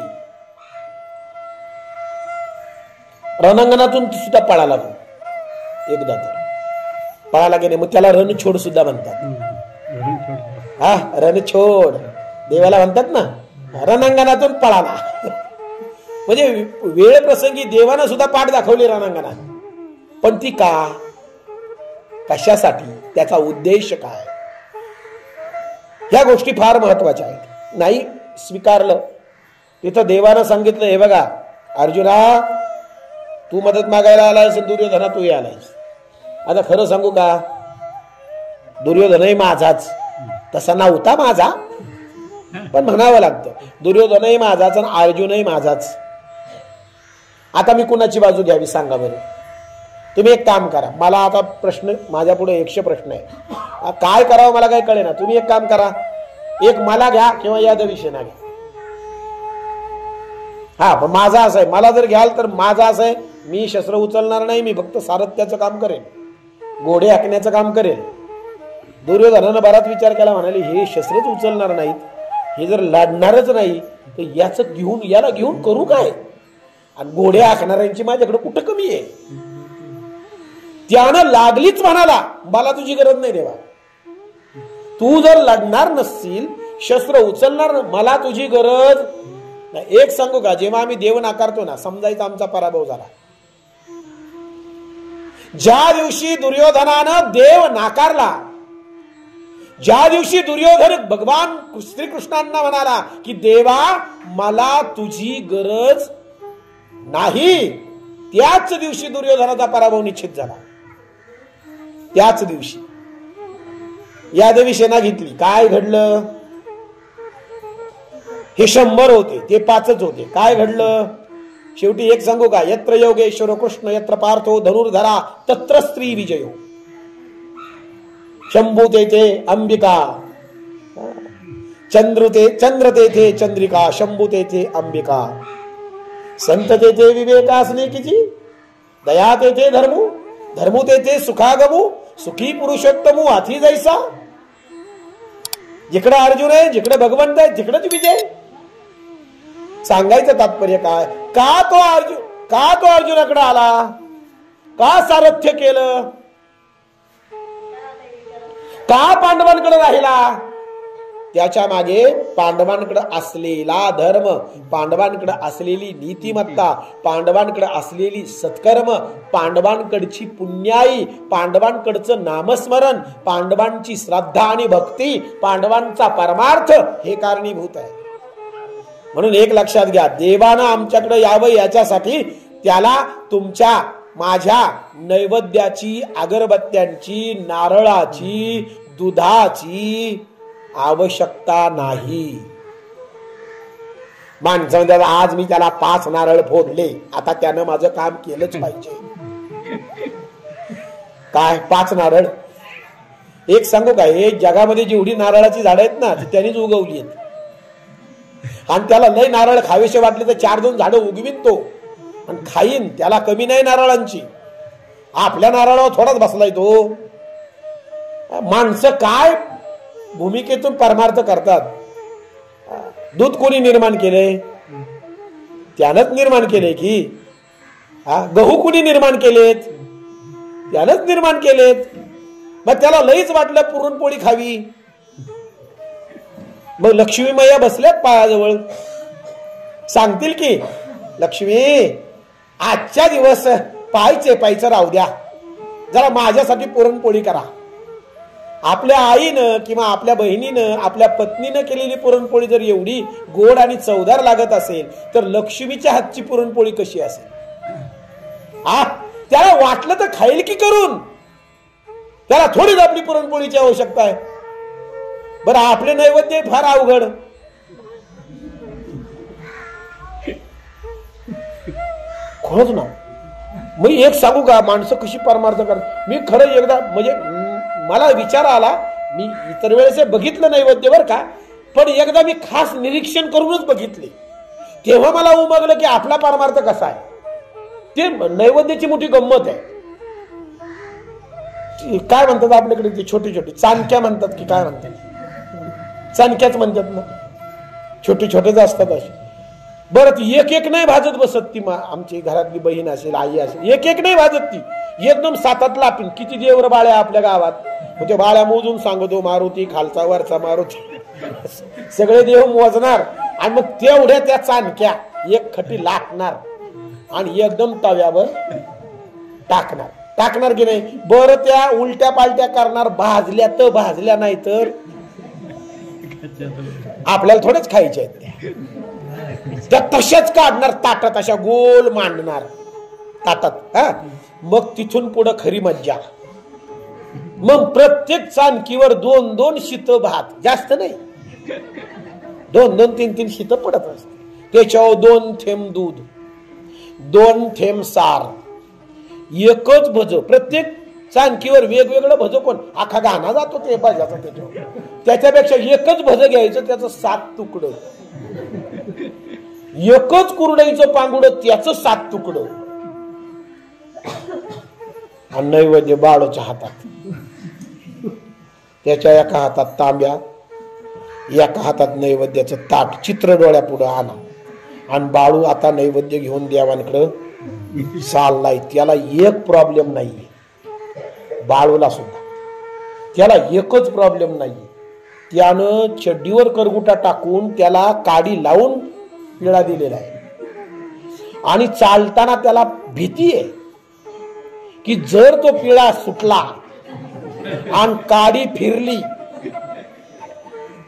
Speaker 1: रणांगणातून सुद्धा पळाला लागला. एकदा तर पळाला गेले, मग त्याला रणछोड सुद्धा म्हणतात. हा, रणछोड देवाला म्हणतात ना. रणांगणातून पळाला म्हणजे वेळ प्रसंगी देवानं सुद्धा पाठ दाखवली रणांगणात. पण ती का, कशासाठी, त्याचा उद्देश काय, ह्या गोष्टी फार महत्वाच्या आहेत. नाही स्वीकारलं तिथं देवानं सांगितलं, हे बघा अर्जुना, तू मदत मागायला आलायस, दुर्योधना तू आलायस. आता खरं सांगू का, दुर्योधनही माझाच, तसा नव्हता माझा, पण म्हणावं लागतं दुर्योधनही माझाच आणि अर्जुनही माझाच. आता मी कुणाची बाजू घ्यावी सांगा बरं? तुम्ही एक काम करा, मला आता प्रश्न, माझ्या पुढे 100 प्रश्न आहे, काय करावं मला काही कळेना. तुम्ही एक काम करा, एक मला घ्या किंवा यादविषयीना घ्या. हा, पण माझा असं आहे, मला जर घ्याल तर माझा असं आहे, मी शस्त्र उचलणार नाही, मी फक्त सारथ्याचं काम करेन, घोडे हाकण्याचं काम करेन. दुर्योधनानं बराच विचार केला, म्हणाले हे शस्त्रच उचलणार नाहीत हे जर लढणारच नाही तर याला घेऊन करू काय? आणि घोडे आखणाऱ्यांची माझ्याकडे कुठं कमी आहे? त्यानं लागलीच म्हणाला, मला तुझी गरज नाही देवा. तू जर लढणार नसशील, शस्त्र उचलणार, मला तुझी गरज नाही. एक सांगू का, जेव्हा आम्ही देव नाकारतो ना, समजायचा आमचा पराभव झाला. ज्या दिवशी दुर्योधनानं देव नाकारला, ज्या दिवशी दुर्योधन भगवान श्रीकृष्णांना म्हणाला की देवा मला तुझी गरज नाही, त्याच दिवशी दुर्योधनाचा पराभव निश्चित झाला. त्याच दिवशी या देवी सेना घेतली. काय घडलं? हे 100 होते, ते 5च होते. काय घडलं? शेवटी एक सांगू का, यत्र योगेश्वर कृष्ण यत्र पार्थो धनुर्धरा तत्र स्त्री विजयो. शंभू तेथे अंबिका, चंद्र तेथे चंद्रिका, शंभू तेथे अंबिका. संत तेथे विवेकासने किती, दया तेथे धर्मू, धर्मू तेथे सुखागमू, सुखी पुरुषोत्तमू हाती जैसा. जिकडे अर्जुन आहे, जिकडे भगवंत आहे, तिकडेच विजय. सांगायचं तात्पर्य काय? का तो अर्जुनाकडे आला? का सारथ्य केलं? का पांडवांकडे राहिला? त्याच्या मागे पांडवांकडे असलेला धर्म, पांडवांकडे असलेली नीतिमत्ता, पांडवांकडे असलेली सत्कर्म, पांडवांकडची पुण्याई, पांडवांकडचं नामस्मरण, पांडवांची श्रद्धा आणि भक्ती, पांडवांचा परमार्थ हे कारणीभूत आहे. म्हणून एक लक्षात घ्या, देवानं आमच्याकडे यावं याच्यासाठी त्याला तुमच्या माझ्या नैवेद्याची, अगरबत्त्यांची, नारळाची, दुधाची आवश्यकता नाही. माणसं म्हणतात आज मी त्याला 5 नारळ फोडले, आता त्यानं माझं काम केलंच पाहिजे. काय 5 नारळ? एक सांगू का, हे जगामध्ये जेवढी नारळाची झाडं आहेत ना ती त्यांनीच उगवली आहेत. आणि त्याला लय नारळ खावेसे वाटले तर 4-2 झाडं उगवीन तो आणि खाईन. त्याला कमी नाही नारळांची. आपल्या नारळावर थोडाच बसलाय तो. माणसं काय भूमिकेतून परमार्थ करतात. दूध कोणी निर्माण केले? त्यानंच निर्माण केले की. गहू कोणी निर्माण केलेत? त्यानंच निर्माण केलेत. मग त्याला लईच वाटलं पुरणपोळी खावी, मग लक्ष्मी मैया बसल्यात पायाजवळ, सांगतील की लक्ष्मी आजच्या दिवस पायचं राहू द्या, जरा माझ्यासाठी पुरणपोळी करा. आपल्या आईनं किंवा आपल्या बहिणीनं, आपल्या पत्नीनं केलेली पुरणपोळी जर एवढी गोड आणि चवदार लागत असेल तर लक्ष्मीच्या हातची पुरणपोळी कशी असेल? त्याला वाटलं तर खाईल की करून, त्याला थोडीच आपली पुरणपोळीची आवश्यकता आहे. बरं आपले नैवेद्य फार अवघड. खरंच ना. मग एक सांगू का, माणसं कशी परमार्थ करतात. मी खरं एकदा म्हणजे मला विचार आला, मी इतर वेळेस बघितलं नैवेद्य बर का, पण एकदा मी खास निरीक्षण करूनच बघितले. तेव्हा मला उमगलं की आपला परमार्थ कसा आहे. ते नैवेद्याची मोठी गंमत आहे. काय म्हणतात आपल्याकडे ते छोटी छोटी चाणक्या म्हणतात की काय म्हणतात, चाणक्याच म्हणतात ना, छोटे छोटेच असतात असे. बरं ती एक नाही भाजत बसत. ती आमची घरातली बहीण असेल, आई असेल, एक नाही भाजत ती, एकदम 7 लापीन. किती देवर बाळ्या आपल्या गावात, मग ते बाळ्या मोजून सांगतो, मारुती खालचा वरचा मारुती, सगळे देव मोजणार आणि मग तेवढ्या त्या चाणक्या एक खटी लाटणार आणि एकदम तव्यावर टाकणार की नाही. बरं त्या उलट्या पालट्या करणार, भाजल्या तर भाजल्या, नाही तर आपल्याला थोडेच खायचे आहेत त्या तशाच काढणार ताटात, अशा गोल मांडणार ताटात. मग तिथून पुढे खरी मज्जा. मग प्रत्येक चाणकीवर 2-2 शीत भात, जास्त नाही, 2-2, 3-3 शीत पडत असते. त्याच्यावर 2 थेंब दूध, 2 थेंब सार, एकच भज. प्रत्येक चाणकीवर वेगवेगळं भज. कोण आखा गाणा जातो ते भाज्याचा त्याच्यावर. त्याच्यापेक्षा एकच भज घ्यायचं, त्याचं 7 तुकडं. एकच कुरडईचं पांगुड, त्याचं 7 तुकडं. आणि नैवेद्य बाळोच्या हातात, त्याच्या एका हातात तांब्या, एका हातात नैवेद्याचं ताट चित्र डोळ्यापुढं आणा आणि बाळू आता नैवेद्य घेऊन देवांकडं चाललाय. त्याला एक प्रॉब्लेम नाहीये, बाळूला सुद्धा त्याला एकच प्रॉब्लेम नाहीये. त्यानं चड्डीवर करगुटा टाकून त्याला काडी लावून पिळा दिलेला आहे आणि चालताना त्याला भीती आहे की जर तो पिळा सुटला आणि काडी फिरली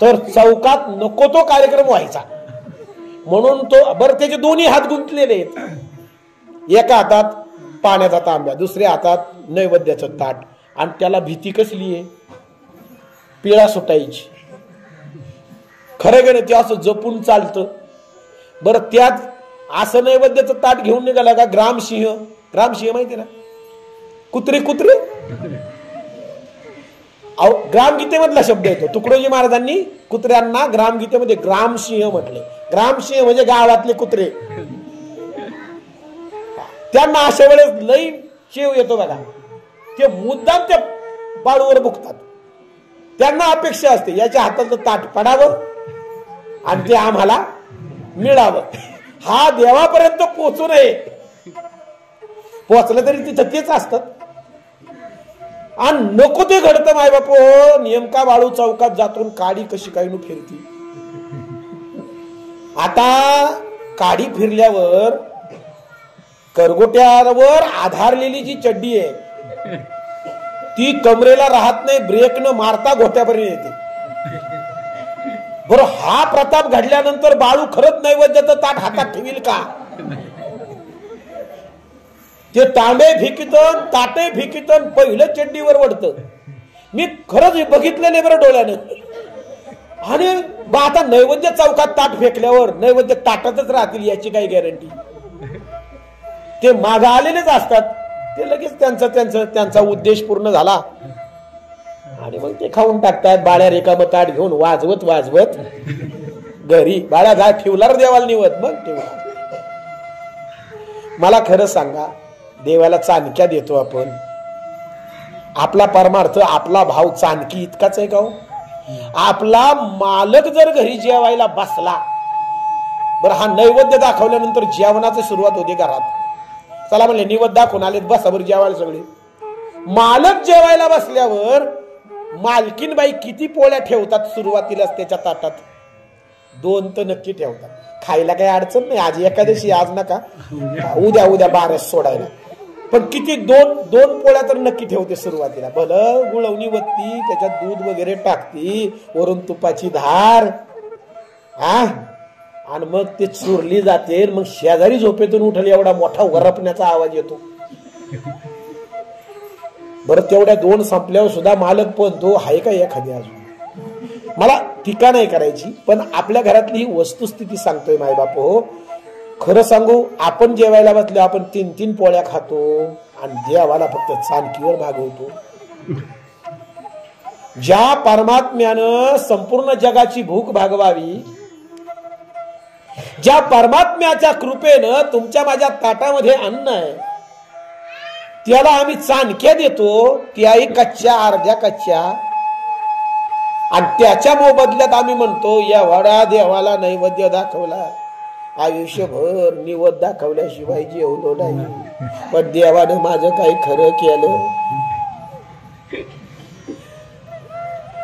Speaker 1: तर चौकात नको तो कार्यक्रम व्हायचा. म्हणून तो बरं त्याचे दोन्ही हात गुंतलेले आहेत. एका हातात पाण्याचा तांब्या, दुसऱ्या हातात नैवेद्याचं ताट. आणि त्याला भीती कसली आहे? पिळा सुटायची. खरं का नाही? ते असं जपून चालतं. बरं त्यात असं नैवेद्याचं ताट घेऊन निघाला का ग्रामसिंह, ग्रामसिंह माहिती ना, कुत्रे कुत्रे ग्रामगीतेमधला शब्द येतो. तुकडोजी महाराजांनी कुत्र्यांना ग्रामगीतेमध्ये ग्रामसिंह म्हटले. ग्रामसिंह म्हणजे गावातले कुत्रे. त्यांना अशा वेळेस लई शेव येतो बघा. ते मुद्दाम त्या बाळूवर भुकतात. त्यांना अपेक्षा असते याच्या हाताचं ताट पडावं आणि ते आम्हाला मिळावं. हा देवापर्यंत पोहोचू नये. पोहोचलं तरी तिथं तेच असतात. आणि नको ते घडतं माय बापू. नेमका बाळू चौकात जातून काडी कशी काय नु फिरती. आता काडी फिरल्यावर करगोट्यावर आधारलेली जी चड्डी आहे ती कमरेला राहत नाही. ब्रेक न मारता घोट्यापर्यंत येते. बरं हा प्रताप घडल्यानंतर बाळू खरंच नैवेद्याचं ताट हातात ठेवील का? ते तांबे फिकितन ताटे फिकितन पहिलं चड्डीवर वडतं. मी खरंच बघितलेले बरं डोळ्यानं. आणि आता नैवेद्य चौकात ताट फेकल्यावर नैवेद्य ताटातच राहतील याची काही गॅरंटी? ते मागे आलेलेच असतात. ते लगेच त्यांचा उद्देश पूर्ण झाला आणि मग ते खाऊन टाकतात. बाळ्या रेकाम ताट घेऊन वाजवत वाजवत घरी. बाळ्या जा ठेवला देवाला निवत. मग ठेवला. मला खरं सांगा, देवाला चाणक्या देतो आपण. आपला परमार्थ आपला भाव चाणकी इतकाच आहे का हो? आपला मालक जर घरी जेवायला बसला, बरं हा नैवेद्य दाखवल्यानंतर जेवणाची सुरुवात होते घरात. चला म्हणले निवद दाखवून आले, बसा बरं जेवायला सगळे. मालक जेवायला बसल्यावर मालकीन बाई किती पोळ्या ठेवतात सुरुवातीलाच त्याच्या ताटात? 2 तर नक्की ठेवतात. खायला काही अडचण नाही. आज एकादशी, आज नका, उद्या बारस सोडायला. पण किती 2 पोळ्या तर नक्की ठेवते सुरुवातीला. भलं गुळवणी वत्ती, त्याच्यात दूध वगैरे टाकती, वरून तुपाची धार, हा, आणि मग ते चुरली जाते. मग शेजारी झोपेतून उठल एवढा मोठा वरपण्याचा आवाज येतो. बरं तेवढ्या 2 संपल्यावर सुद्धा मालक पण तो आहे का एखादी अजून? मला टीका नाही करायची, पण आपल्या घरातली ही वस्तुस्थिती सांगतोय मायबाप हो. खरं सांगू, आपण जेवायला बसलो आपण 3 पोळ्या खातो आणि देवाला फक्त चाणकीवर भागवतो. ज्या परमात्म्यानं संपूर्ण जगाची भूक भागवावी, ज्या परमात्म्याच्या कृपेनं तुमच्या माझ्या ताटामध्ये अन्न आहे, त्याला आम्ही चाणक्या देतो. त्याही कच्च्या, अर्ध्या कच्च्या. आणि त्याच्या मोबदल्यात आम्ही म्हणतो एवढा देवाला नैवेद्य दाखवला, आयुष्यभर निवद दाखवल्याशिवाय जेवलो नाही, पण देवानं माझं काही खरं केलं.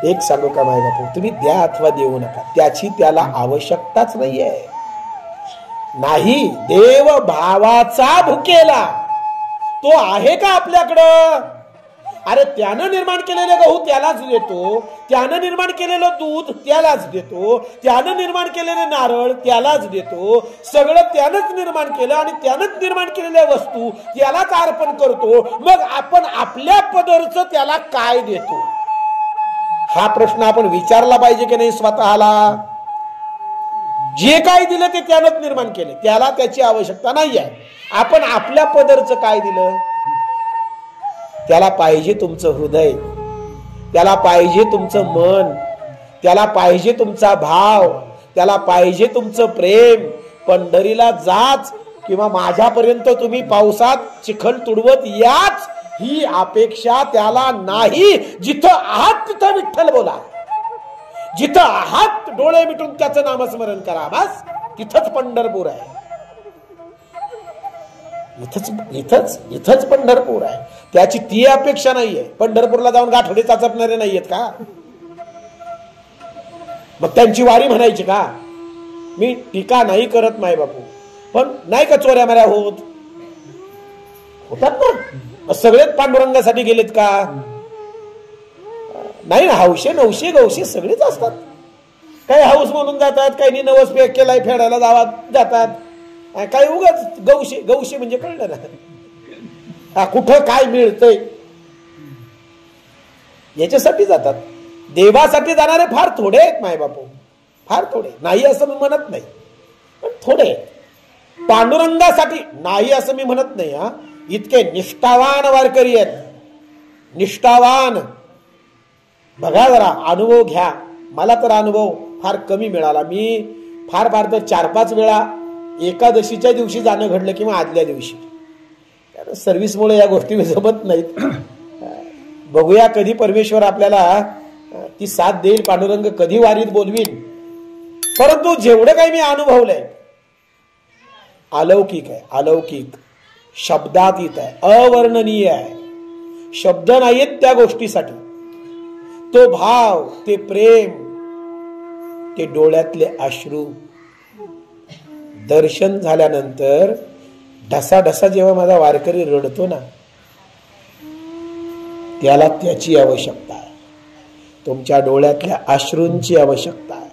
Speaker 1: एक सांगू का माय बापू, तुम्ही द्या अथवा देऊ नका, त्याची त्याला आवश्यकताच नाहीये. नाही, देव भावाचा भुकेला तो आहे का आपल्याकडं? अरे त्यानं निर्माण केलेलं गहू त्यालाच देतो, त्यानं निर्माण केलेलं दूध त्यालाच देतो, त्यानं निर्माण केलेले नारळ त्यालाच देतो. सगळं त्यानंच निर्माण केलं आणि त्यानंच निर्माण केलेल्या वस्तू त्यालाच अर्पण करतो. मग आपण आपल्या पदरचं त्याला काय देतो? हा प्रश्न आपण विचारला पाहिजे की नाही स्वतःला? जे काय दिलं ते त्यानंच निर्माण केले, त्याला त्याची आवश्यकता नाही आहे. आपण आपल्या पदरचं काय दिलं? त्याला पाहिजे तुमचं हृदय, त्याला पाहिजे तुमचं मन, त्याला पाहिजे तुमचा भाव, त्याला पाहिजे तुमचं प्रेम. पंढरीला जाच किंवा माझ्यापर्यंत तुम्ही पावसात चिखल तुडवत याच, ही अपेक्षा त्याला नाही. जिथं आहात तिथं विठ्ठल बोला. जिथं आहात डोळे मिटून त्याचं नामस्मरण करा, बस तिथंच पंढरपूर आहे. इथंच पंढरपूर आहे. त्याची ती अपेक्षा नाहीये. पंढरपूरला जाऊन गाठोडे चाचपणारे नाहीयेत का? मग त्यांची वारी म्हणायची का? मी टीका नाही करत माय बापू, पण नाही का चोऱ्या माऱ्या होतात ना? सगळेच पांडुरंगासाठी गेलेत का? नाही ना. हौशे नवशे गवशे सगळेच असतात. काही हाऊस म्हणून जातात, काही नवस पेक केलाय फेडायला जातात, काही उगाच गवशे म्हणजे कळलं ना, कुठं काय मिळतंय याच्यासाठी जातात. देवासाठी जाणारे फार थोडे आहेत माय बापू, फार थोडे. नाही असं मी म्हणत नाही, पण थोडे. पांडुरंगासाठी नाही असं मी म्हणत नाही. इतके निष्ठावान वारकरी आहेत, निष्ठावान. बघा जरा, अनुभव घ्या. मला तर अनुभव फार कमी मिळाला. मी फार तर 4-5 वेळा एकादशीच्या दिवशी जाणं घडलं किंवा आदल्या दिवशी. सर्व्हिसमुळे या गोष्टी जमत नाहीत. बघूया कधी परमेश्वर आपल्याला ती साथ देईल, पांडुरंग कधी वारीत बोलवीन. परंतु जेवढं काही मी अनुभवलंय अलौकिक आहे. अलौकिक शब्दातीत आहे, अवर्णनीय आहे. शब्द नाहीत त्या गोष्टीसाठी. तो भाव, ते प्रेम, ते डोळ्यातले अश्रू. दर्शन झाल्यानंतर ढसाढसा जेव्हा माझा वारकरी रडतो ना, त्याला त्याची आवश्यकता आहे. तुमच्या डोळ्यातल्या अश्रूंची आवश्यकता आहे.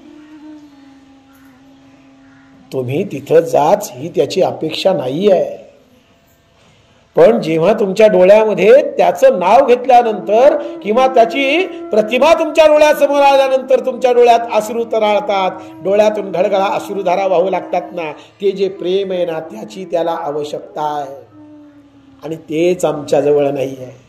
Speaker 1: तुम्ही तिथं जाच ही त्याची अपेक्षा नाही आहे. पण जेव्हा तुमच्या डोळ्यामध्ये त्याचं नाव घेतल्यानंतर किंवा त्याची प्रतिमा तुमच्या डोळ्यासमोर आल्यानंतर तुमच्या डोळ्यात अश्रू तराळतात, डोळ्यातून घडघडा अश्रूधारा वाहू लागतात ना, ते जे प्रेम आहे ना, त्याची त्याला आवश्यकता आहे. आणि तेच आमच्या जवळ नाही आहे.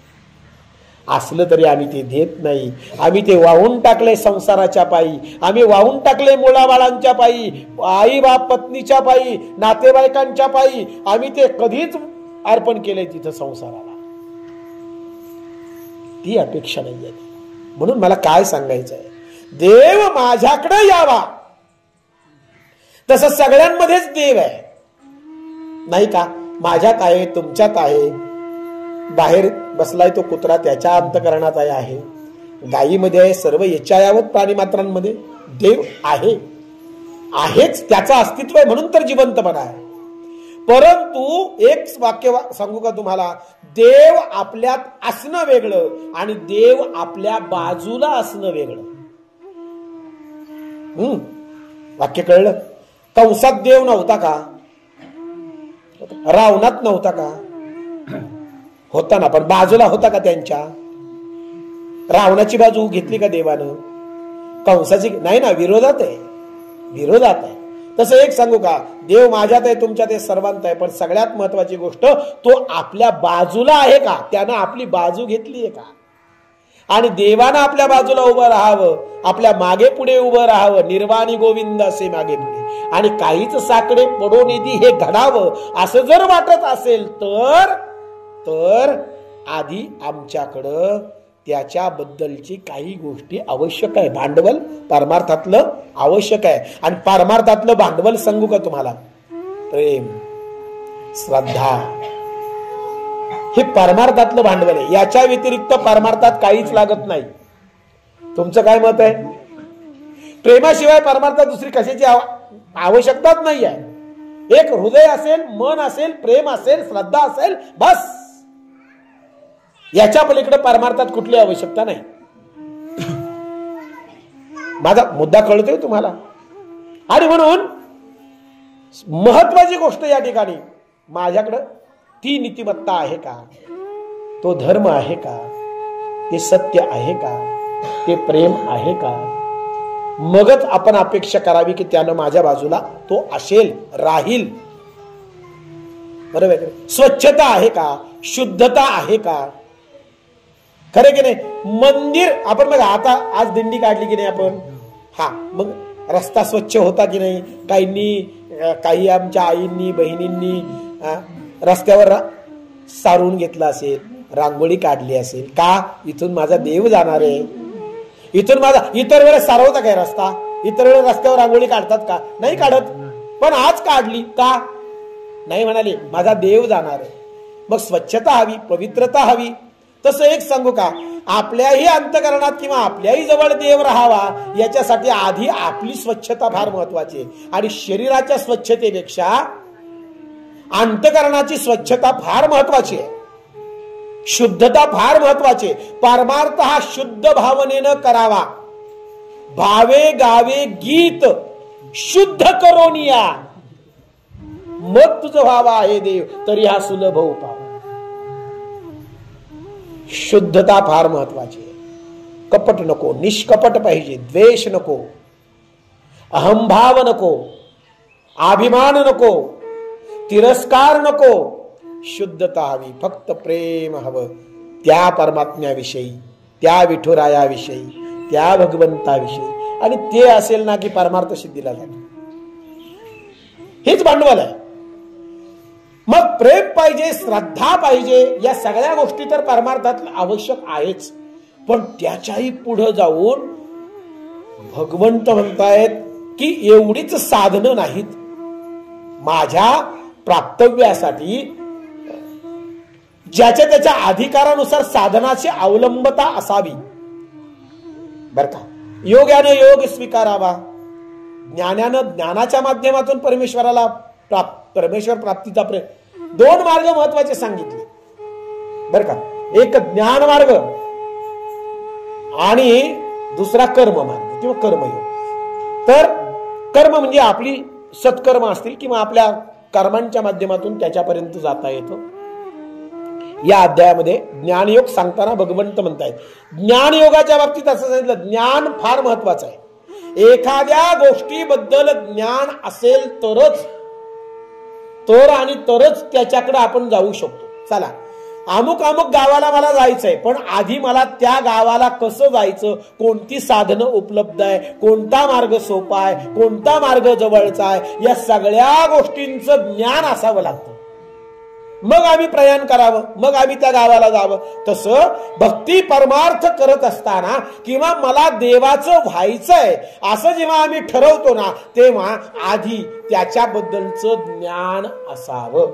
Speaker 1: असलं तरी आम्ही ते देत नाही. आम्ही ते वाहून टाकले संसाराच्या पायी, आम्ही वाहून टाकले मुलाबाळांच्या पायी, आई बाप पत्नीच्या पायी, नातेवाईकांच्या पायी. आम्ही ते कधीच अर्पण केलंय तिथं संसाराला. ती अपेक्षा नाही आहे. म्हणून मला काय सांगायचं आहे, देव माझ्याकडे यावा. तसं सगळ्यांमध्येच देव आहे नाही का? माझ्यात आहे, तुमच्यात आहे. बाहेर बसलाय तो कुत्रा, त्याच्या अंतःकरणात आहे. गायीमध्ये आहे, सर्व याच्यायावत प्राणीमात्रांमध्ये देव आहे, आहेच. त्याचं अस्तित्व आहे म्हणून तर जिवंतपणा आहे. परंतु एक वाक्य सांगू का तुम्हाला, देव आपल्यात असणं वेगळं आणि देव आपल्या बाजूला असणं वेगळं. वाक्य कळलं? कंसात देव नव्हता का? रावणात नव्हता का? होता ना, पण बाजूला होता का त्यांच्या? रावणाची बाजू घेतली का देवानं? कंसाची नाही ना, विरोधात आहे, विरोधात आहे. तसं एक सांगू का, देव माझ्यात आहे, तुमच्यात आहे, सर्वांत आहे. पण सगळ्यात महत्वाची गोष्ट, तो आपल्या बाजूला आहे का? त्यानं आपली बाजू घेतली आहे का? आणि देवानं आपल्या बाजूला उभं राहावं, आपल्या मागे पुढे उभं राहावं, निर्वाणी गोविंद असे मागे पुढे, आणि काहीच साकडे पडो निधी हे घडावं असं जर वाटत असेल तर आधी आमच्याकडं त्याच्याबद्दलची काही गोष्टी आवश्यक आहे. भांडवल परमार्थातलं आवश्यक आहे. आणि परमार्थातलं भांडवल सांगू का तुम्हाला? प्रेम, श्रद्धा, हे परमार्थातलं भांडवल आहे. याच्या व्यतिरिक्त परमार्थात काहीच लागत नाही. तुमचं काय मत आहे? प्रेमाशिवाय परमार्थात दुसरी कशाची आवश्यकताच नाही आहे. एक हृदय असेल, मन असेल, प्रेम असेल, श्रद्धा असेल, बस. याच्या पलीकडे परमार्थात कुठली आवश्यकता नाही. माझा मुद्दा कळतोय तुम्हाला? आणि म्हणून महत्वाची गोष्ट या ठिकाणी, माझ्याकडं ती नीतिमत्ता आहे का? तो धर्म आहे का? ते सत्य आहे का? ते प्रेम आहे का? मगच आपण अपेक्षा करावी की त्यानं माझ्या बाजूला तो असेल, राहील. बरोबर? स्वच्छता आहे का? शुद्धता आहे का? खरे की नाही? मंदिर आपण बघा, आता आज दिंडी काढली की नाही आपण, हा, मग रस्ता स्वच्छ होता की नाही? काही आमच्या आईंनी बहिणींनी रस्त्यावर सारून घेतला असेल, रांगोळी काढली असेल. का? इथून माझा देव जाणार आहे. इथून माझा इतर वेळेस सारवता काय रस्ता? इतर वेळेस रस्त्यावर रांगोळी काढतात का? नाही काढत. पण आज काढली का? नाही म्हणाले, माझा देव जाणार आहे. मग स्वच्छता हवी, पवित्रता हवी. तसं एक सांगू का, आपल्याही अंतकरणात किंवा आपल्याही जवळ देव राहावा याच्यासाठी आधी आपली स्वच्छता फार महत्वाची आहे. आणि शरीराच्या स्वच्छतेपेक्षा अंतकरणाची स्वच्छता फार महत्वाची आहे. शुद्धता फार महत्वाची आहे. परमार्थ हा शुद्ध भावनेनं करावा. भावे गावे गीत शुद्ध करोनिया, मग तुझं व्हावा आहे देव, तरी हा सुलभ उपाय. शुद्धता फार महत्वाची आहे. कपट नको, निष्कपट पाहिजे. द्वेष नको, अहंभाव नको, अभिमान नको, तिरस्कार नको. शुद्धता हवी. फक्त प्रेम हवं त्या परमात्म्याविषयी, त्या विठुरायाविषयी, त्या भगवंताविषयी. आणि ते असेल ना की परमार्थ सिद्धीला जातो. हेच भांडवल आहे. मग प्रेम पाहिजे, श्रद्धा पाहिजे. या सगळ्या गोष्टी तर परमार्थात आवश्यक आहेच. पण त्याच्याही पुढे जाऊन भगवंत म्हणतायत की एवढीच साधनं नाहीत. माझ्या प्राप्तव्यासाठी ज्याच्या त्याच्या अधिकारानुसार साधनाची अवलंबता असावी. बर का? योग्याने योग स्वीकारावा. ज्ञानानं ज्ञानाच्या माध्यमातून परमेश्वर प्राप्तीचा प्रयत्न. दोन मार्ग महत्वाचे सांगितले बर का. एक ज्ञान मार्ग आणि दुसरा कर्म मार्ग किंवा कर्मयोग. तर कर्म म्हणजे आपली सत्कर्म असतील किंवा आपल्या कर्मांच्या माध्यमातून त्याच्यापर्यंत जाता येतो. या अध्यायामध्ये ज्ञानयोग सांगताना भगवंत म्हणतायत, ज्ञानयोगाच्या बाबतीत असं सांगितलं, ज्ञान फार महत्वाचं आहे. एखाद्या गोष्टीबद्दल ज्ञान असेल तरच त्याच्याकडे आपण जाऊ शकतो. चला, अमुक गावाला मला जायचंय, पण आधी मला त्या गावाला कसं जायचं, कोणती साधनं उपलब्ध आहे, कोणता मार्ग सोपा आहे, कोणता मार्ग जवळचा आहे, या सगळ्या गोष्टींचं ज्ञान असावं लागतं. मग आम्ही प्रयाण करावं, मग आम्ही त्या गावाला जावं. तसं भक्ती परमार्थ करत असताना किंवा मला देवाचं व्हायचंय असं जेव्हा आम्ही ठरवतो ना, तेव्हा आधी त्याच्याबद्दलचं ज्ञान असावं.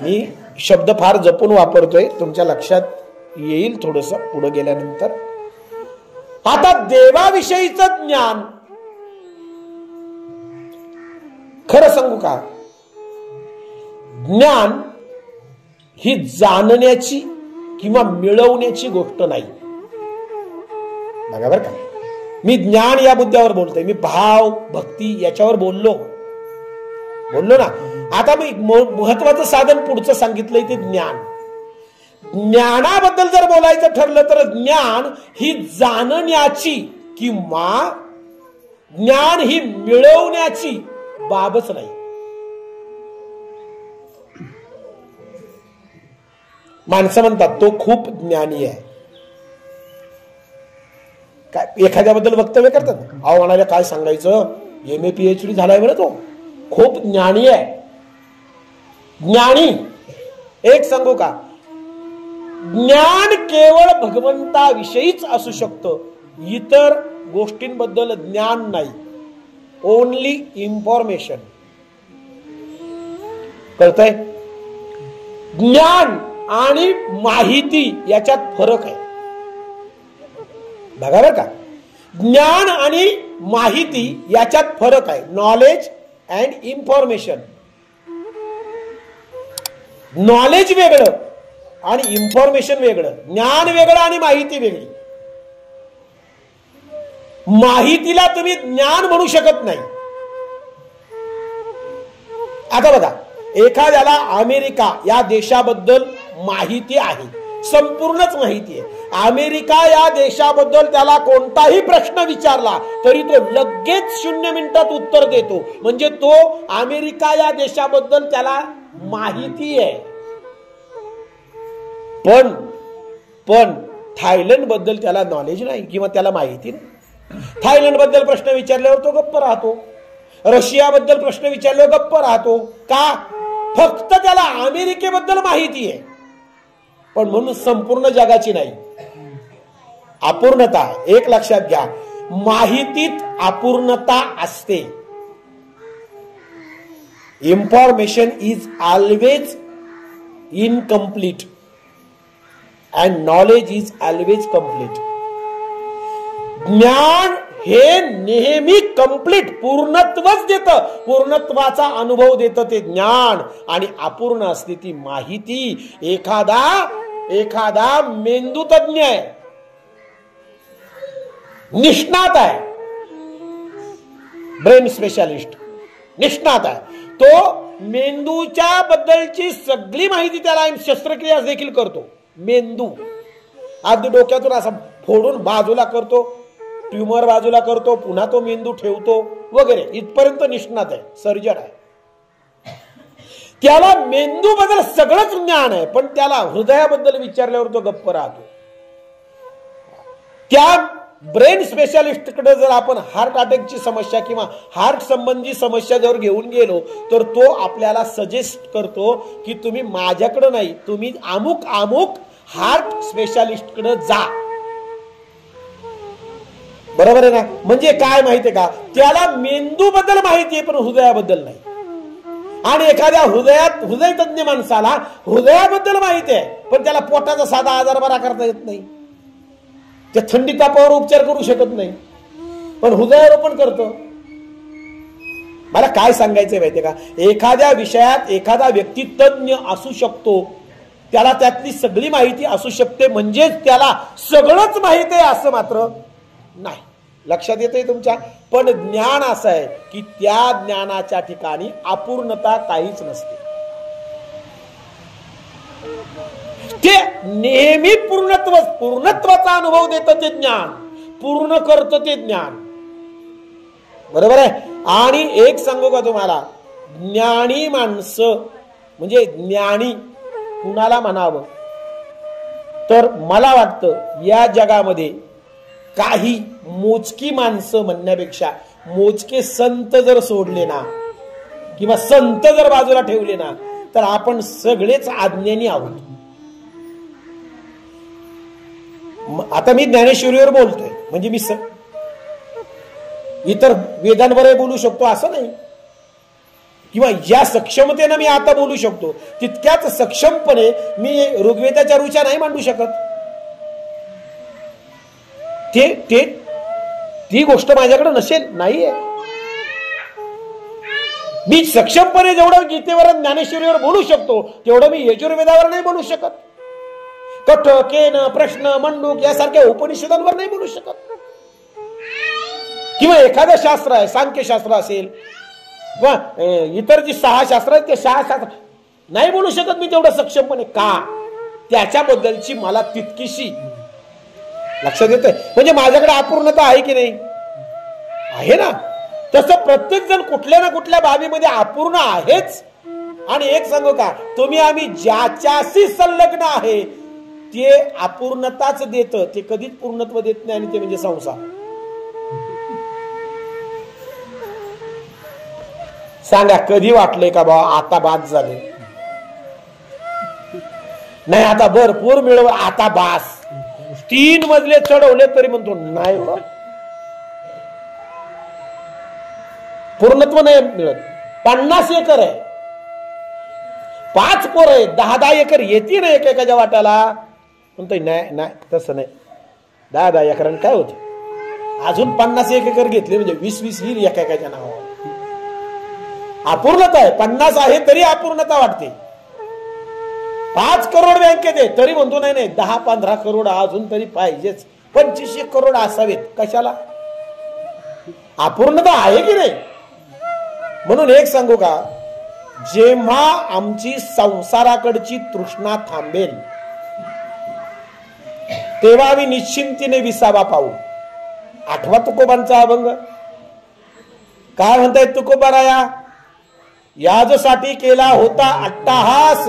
Speaker 1: मी शब्द फार जपून वापरतोय, तुमच्या लक्षात येईल थोडस पुढे गेल्यानंतर. आता देवाविषयीचं ज्ञान खरं सांगू का, ज्ञान ही जाणण्याची किंवा मिळवण्याची गोष्ट नाही. बघा बरं का, मी ज्ञान या मुद्द्यावर बोलतोय, मी भाव भक्ती याच्यावर बोललो ना. आता मी महत्वाचं साधन पुढचं सांगितलंय ते ज्ञान. ज्ञानाबद्दल जर बोलायचं ठरलं तर ज्ञान ही जाणण्याची किंवा ज्ञान ही मिळवण्याची बाबच नाही. माणसं म्हणतात तो खूप ज्ञानी आहे, काय एखाद्याबद्दल वक्तव्य करतात. अहो म्हणाले काय सांगायचं, MA PhD झालाय बरं, तो खूप ज्ञानी आहे. ज्ञानी एक सांगू का, ज्ञान केवळ भगवंताविषयीच असू शकतं, इतर गोष्टींबद्दल ज्ञान नाही. Only information. कळतंय? ज्ञान आणि माहिती याच्यात फरक आहे. बघा बरं का, ज्ञान आणि माहिती याच्यात फरक आहे. Knowledge and information. नॉलेज वेगळं आणि इन्फॉर्मेशन वेगळं, ज्ञान वेगळं आणि माहिती वेगळी. माहितीला तुम्ही ज्ञान म्हणू शकत नाही. आता बघा, एखाद्याला अमेरिका या देशाबद्दल माहिती आहे, संपूर्णच माहिती आहे. अमेरिका या देशाबद्दल त्याला कोणताही प्रश्न विचारला तरी तो लगेच 0 मिनिटात उत्तर देतो. म्हणजे तो अमेरिका या देशाबद्दल त्याला माहिती आहे. पण थायलंड बद्दल त्याला नॉलेज नाही किंवा त्याला माहिती नाही. थायलंड बद्दल प्रश्न विचारल्यावर तो गप्प राहतो. रशियाबद्दल प्रश्न विचारल्यावर गप्प राहतो. का? फक्त त्याला अमेरिकेबद्दल माहिती आहे, पण म्हणून संपूर्ण जगाची नाही. अपूर्णता, एक लक्षात घ्या, माहितीत अपूर्णता असते. Information is always incomplete and knowledge is always complete. ज्ञान हे नेहमी कंप्लीट पूर्णत्वच देतं, पूर्णत्वाचा अनुभव देतं ते ज्ञान. आणि अपूर्ण असते ती माहिती. एखादा मेंदू तज्ञ आहे, निष्णात आहे, ब्रेन स्पेशालिस्ट निष्णात आहे, तो मेंदूच्या बद्दलची सगळी माहिती त्याला शस्त्रक्रिया देखील करतो. मेंदू अगदी डोक्यातून असं फोडून बाजूला करतो, ट्यूमर बाजूला करतो, पुन्हा तो मेंदू ठेवतो वगैरे, इथपर्यंत निष्णात आहे, सर्जन आहे. त्याला मेंदू बद्दल सगळंच ज्ञान आहे, पण त्याला हृदयाबद्दल विचारल्यावर तो गप्प राहतो. त्या ब्रेन स्पेशालिस्टकडे जर आपण हार्ट अटॅकची समस्या किंवा हार्ट संबंधी समस्या जर घेऊन गेलो तर तो आपल्याला सजेस्ट करतो की तुम्ही माझ्याकडे नाही, तुम्ही अमुक अमुक हार्ट स्पेशालिस्टकडे जा. बरोबर आहे ना? म्हणजे काय माहितीये का, त्याला मेंदू बद्दल माहिती आहे पण हृदयाबद्दल नाही. आणि एखाद्या हृदय तज्ञ माणसाला हृदयाबद्दल माहिती आहे पण त्याला पोटाचा साधा आजार बरा करता येत नाही, त्या थंडी तापावर उपचार करू शकत नाही, पण हृदयारोपण करतो. मला काय सांगायचंय माहितीये का, एखाद्या विषयात एखादा व्यक्ती तज्ञ असू शकतो, त्याला त्यातली सगळी माहिती असू शकते, म्हणजेच त्याला सगळंच माहिती आहे असं मात्र नाही. लक्षात येतंय तुमच्या? पण ज्ञान असं आहे की त्या ज्ञानाच्या ठिकाणी अपूर्णता काहीच नसते. ते नेहमी पूर्णत्वाचा अनुभव देतं ते ज्ञान, पूर्ण करतं ते ज्ञान. बरोबर आहे? आणि एक सांगू का तुम्हाला, ज्ञानी माणसं म्हणजे ज्ञानी कुणाला म्हणावं तर मला वाटतं या जगामध्ये काही मोजकी माणसं म्हणण्यापेक्षा मोजके संत जर सोडले ना किंवा संत जर बाजूला ठेवले ना तर आपण सगळेच अज्ञानी आहोत. आता मी ज्ञानेश्वरीवर बोलतोय म्हणजे मी इतर वेदांवर बोलू शकतो असं नाही, किंवा या सक्षमतेनं मी आता बोलू शकतो तितक्याच सक्षमपणे मी ऋग्वेदाच्या ऋचा नाही मांडू शकत. ती गोष्ट माझ्याकडे नसेल, नाहीये. मी सक्षमपणे जेवढं गीतेवर ज्ञानेश्वरीवर बोलू शकतो तेवढं मी यजुर्वेदावर नाही बोलू शकत, कठ केन प्रश्न मंडूक यासारख्या उपनिषदांवर नाही बोलू शकत, किंवा एखादं शास्त्र आहे, सांख्यशास्त्र असेल किंवा इतर जी 6 शास्त्र आहेत ते 6 शास्त्र नाही बोलू शकत मी तेवढं सक्षमपणे. का? त्याच्याबद्दलची मला तितकीशी लक्षात येतंय. म्हणजे माझ्याकडे अपूर्णता आहे की नाही? आहे ना. तसं प्रत्येक जण कुठल्या ना कुठल्या बाबीमध्ये अपूर्ण आहेच. आणि एक सांगू का, तुम्ही आम्ही ज्याच्याशी संलग्न आहे ते अपूर्णताच देत, ते कधीच पूर्णत्व देत नाही, आणि ते म्हणजे संसार. सांगा कधी वाटलंय का बाबा आता बाद झाले, नाही आता भरपूर मिळव, आता बास, 3 मजले चढवले तरी म्हणतो नाही हो, पूर्णत्व नाही मिळत. 50 एकर आहे, 5 पोरं आहे, 10-10 एकर येते ना एकेकाच्या वाट्याला, म्हणतोय नाही नाही तसं नाही, 10-10 एकरांनी काय होते, अजून 50 एकर घेतले म्हणजे 20-20 येईल एकेकाच्या नावावर. अपूर्णता आहे. 50 आहे तरी अपूर्णता वाटते. 5 करोड बँकेत आहे तरी म्हणतो नाही नाही 10-15 करोड अजून तरी पाहिजेच, 25 करोड असावेत. कशाला? अपूर्णता आहे की नाही? म्हणून एक सांगू का, जेव्हा आमची संसाराकडची तृष्णा थांबेल तेव्हा आम्ही निश्चिंतीने विसावा पाहू. आठवा तुकोबांचा अभंग काय म्हणताय? तुकोबाराया याजसाठी केला होता अट्टाहास,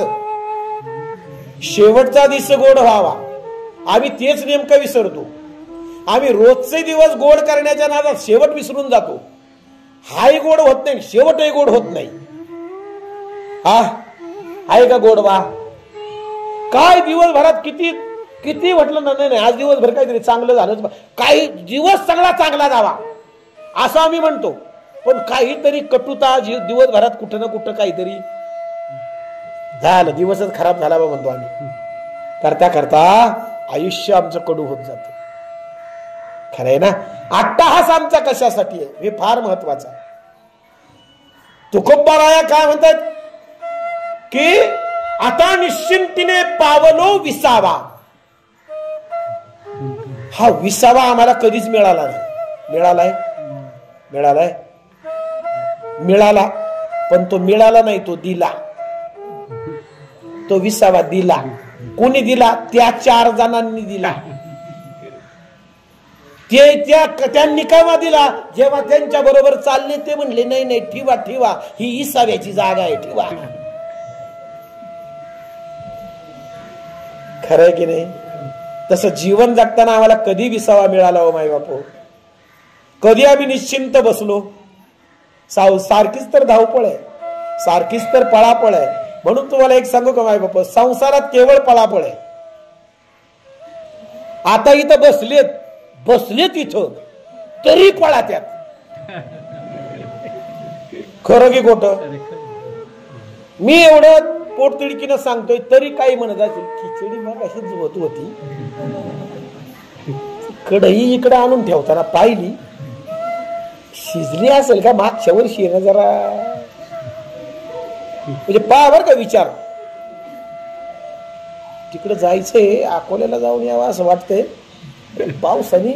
Speaker 1: शेवटचा दिस गोड व्हावा. आम्ही तेच नेमकं विसरतो. आम्ही रोजचे दिवस गोड करण्याच्या नादात शेवट विसरून जातो. हाही गोड होत नाही, शेवटही गोड होत नाही. हा आहे का गोड? वा काय दिवसभरात किती किती म्हटलं ना, नाही आज दिवसभर काहीतरी चांगलं झालंच, काही दिवस सगळा चांगला जावा असं आम्ही म्हणतो, पण काहीतरी कटुता दिवसभरात कुठं ना कुठं काहीतरी झालं, दिवसच खराब झाला बा म्हणतो आम्ही. करता करता आयुष्य आमचं कडू होत जातं. खरंय ना. अट्टाहास आमचा कशासाठी आहे हे फार महत्वाचं आहे. तुकोबाराया काय म्हणतात की आता निश्चिंतीने पावलो विसावा. हा विसावा आम्हाला कधीच मिळाला नाही. मिळालाय मिळालाय मिळाला, पण तो मिळाला नाही, तो दिला. तो विसावा दिला. कोणी दिला? त्या 4 जणांनी दिला. त्यांनी केव्हा दिला? जेव्हा त्यांच्या बरोबर चालले ते म्हणले नाही नाही ठेवा ठेवा, ही विसाव्याची जागा आहे, ठेवा. खरंय की नाही? तसं जीवन जगताना आम्हाला कधी विसावा मिळाला हो माय बापू? कधी आम्ही निश्चिंत बसलो? सारखीच तर धावपळ आहे, सारखीच तर पळापळ आहे. म्हणून तुम्हाला एक सांगू का माय बापू, संसारात केवळ पळापळ आहे. आता इथं बसलेत इथं तरी पळा त्यात. खरं की खोटं? मी एवढं पोटतिडकीनं सांगतोय तरी काही म्हणत असेल खिचडी मग अशीच होत होती, कढई इकडे आणून ठेवताना पाहिली, शिजली असेल का मागच्या वर्षी ना जरा, म्हणजे पावर का विचार. तिकडे जायचंय, अकोल्याला जाऊन यावं असं वाटतंय, पावसाने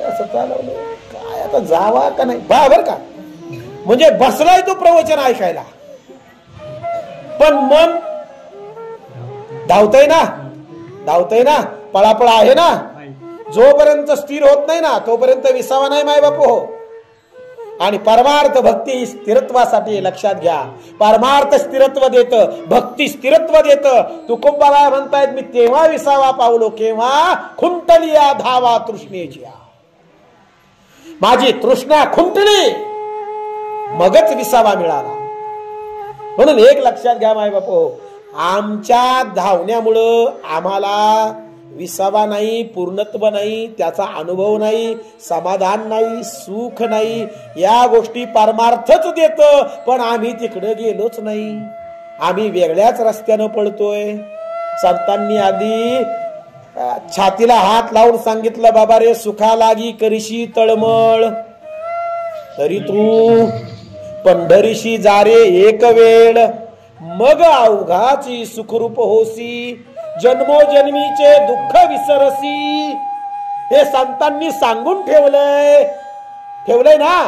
Speaker 1: असं चालवलं, काय आता जावा का नाही पावर का. म्हणजे बसलाय तो प्रवचन ऐकायला, पण मन धावतय ना, पळापळ आहे ना. जोपर्यंत स्थिर होत नाही ना तोपर्यंत विसावा नाही माय बापू हो. आणि परमार्थ भक्ती स्थिरत्वासाठी लक्षात घ्या, परमार्थ स्थिरत्व देत, भक्ती स्थिरत्व देत. तुकोबाराय म्हणतायत मी तेव्हा विसावा पावलो केव्हा खुंटलिया धावा तृष्णेची. माझी तृष्णा खुंटली मगच विसावा मिळाला. म्हणून एक लक्षात घ्या माय बापू, आमच्या धावण्यामुळं आम्हाला विसावा नाही, पूर्णत्व नाही, त्याचा अनुभव नाही, समाधान नाही, सुख नाही. या गोष्टी परमार्थच देत, पण आम्ही तिकडे गेलोच नाही. आम्ही वेगळ्याच रस्त्यानं पळतोय. संतांनी आधी छातीला हात लावून सांगितलं, बाबा रे सुखा लागी करीशी तळमळ, तरी तू पंढरीशी जारे एक वेळ, मग अवघाची सुखरूप होसी, जन्मोजन्मीचे दुःख विसरसी. हे संतांनी सांगून ठेवलंय ना.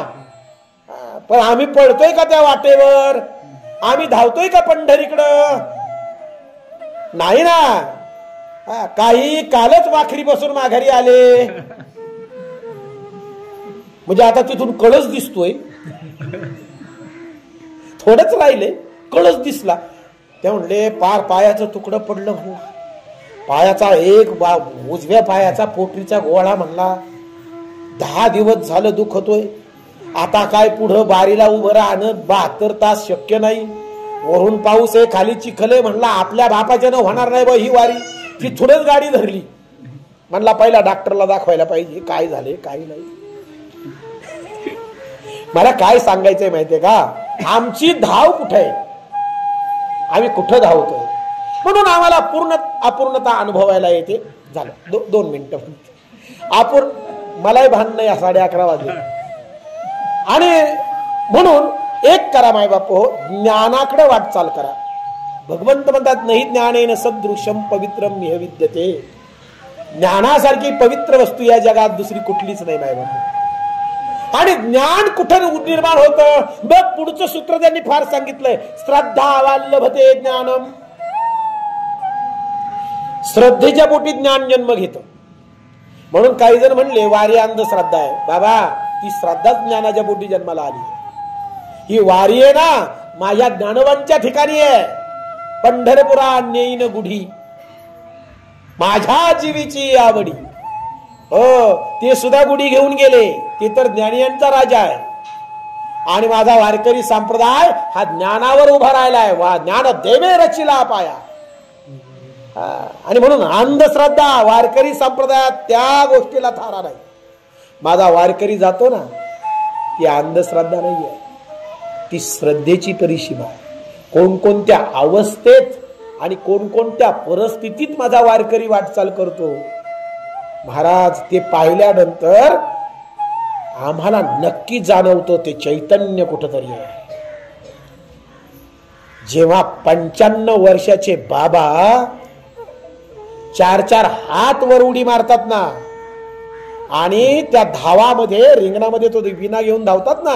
Speaker 1: पण आम्ही पळतोय का त्या वाटेवर? आम्ही धावतोय का पंढरीकडं? नाही ना. काही कालच वाखरी बसून माघारी आले, म्हणजे आता तिथून कळस दिसतोय, थोडंच राहिले कळस दिसला. ते म्हणले पार पायाचं तुकडं पडलं हो, पायाचा एक उजव्या पायाचा पोटरीचा गोळा म्हणला, 10 दिवस झालं दुखतोय. आता काय पुढं बारीला उभं राहणं 72 तास शक्य नाही. वरून पाऊस आहे, खाली चिखल आहे. म्हणला आपल्या बापाच्यानं होणार नाही बा ही वारी. तिथूनच गाडी धरली. म्हणला पहिला डॉक्टरला दाखवायला पाहिजे काय झाले काय नाही. मला काय सांगायचंय माहितीये का, आमची धाव कुठे आहे, आम्ही कुठं धावतोय. म्हणून आम्हाला पूर्ण अपूर्णता अनुभवायला येते. झालं 2 मिनिटं मलाही भान नाही 11:30 वाजले. आणि म्हणून एक करा माय बापू, ज्ञानाकडे वाटचाल करा. भगवंत म्हणतात नाही ज्ञानेन सदृशम पवित्रम इह विद्यते. ज्ञानासारखी पवित्र वस्तू या जगात दुसरी कुठलीच नाही माय बापू. आणि ज्ञान कुठं निर्माण होतं? बघ पुढचं सूत्र त्यांनी फार सांगितलंय, श्रद्धा लभते ज्ञानम. श्रद्धेच्या पोटी ज्ञान जन्म घेत. म्हणून काही जण म्हणले वारी अंधश्रद्धा आहे. बाबा ती श्रद्धा ज्ञानाच्या पोटी जन्माला आली. ही वारी आहे ना माझ्या ज्ञानवांच्या ठिकाणी आहे. पंढरपुरा नेईन गुढी माझ्या जीवीची आवडी. हो ते सुद्धा गुढी घेऊन गेले. ते तर ज्ञानियांचा राजा आहे. आणि माझा वारकरी संप्रदाय हा ज्ञानावर उभा राहिलाय. वा ज्ञान देवे रचिला पाया. आणि म्हणून अंधश्रद्धा वारकरी संप्रदायात त्या गोष्टीला थारा नाही. माझा वारकरी जातो ना, ती अंधश्रद्धा नाहीये, ती श्रद्धेची परिसीमा. कोणकोणत्या अवस्थेत आणि कोणकोणत्या परिस्थितीत माझा वारकरी वाटचाल करतो महाराज, ते पाहिल्यानंतर आम्हाला नक्की जाणवतो ते चैतन्य कुठंतरी आहे. जेव्हा 95 वर्षाचे बाबा 4-4 हात वर उडी मारतात ना, आणि त्या धावामध्ये, रिंगणामध्ये तो विना घेऊन धावतात ना,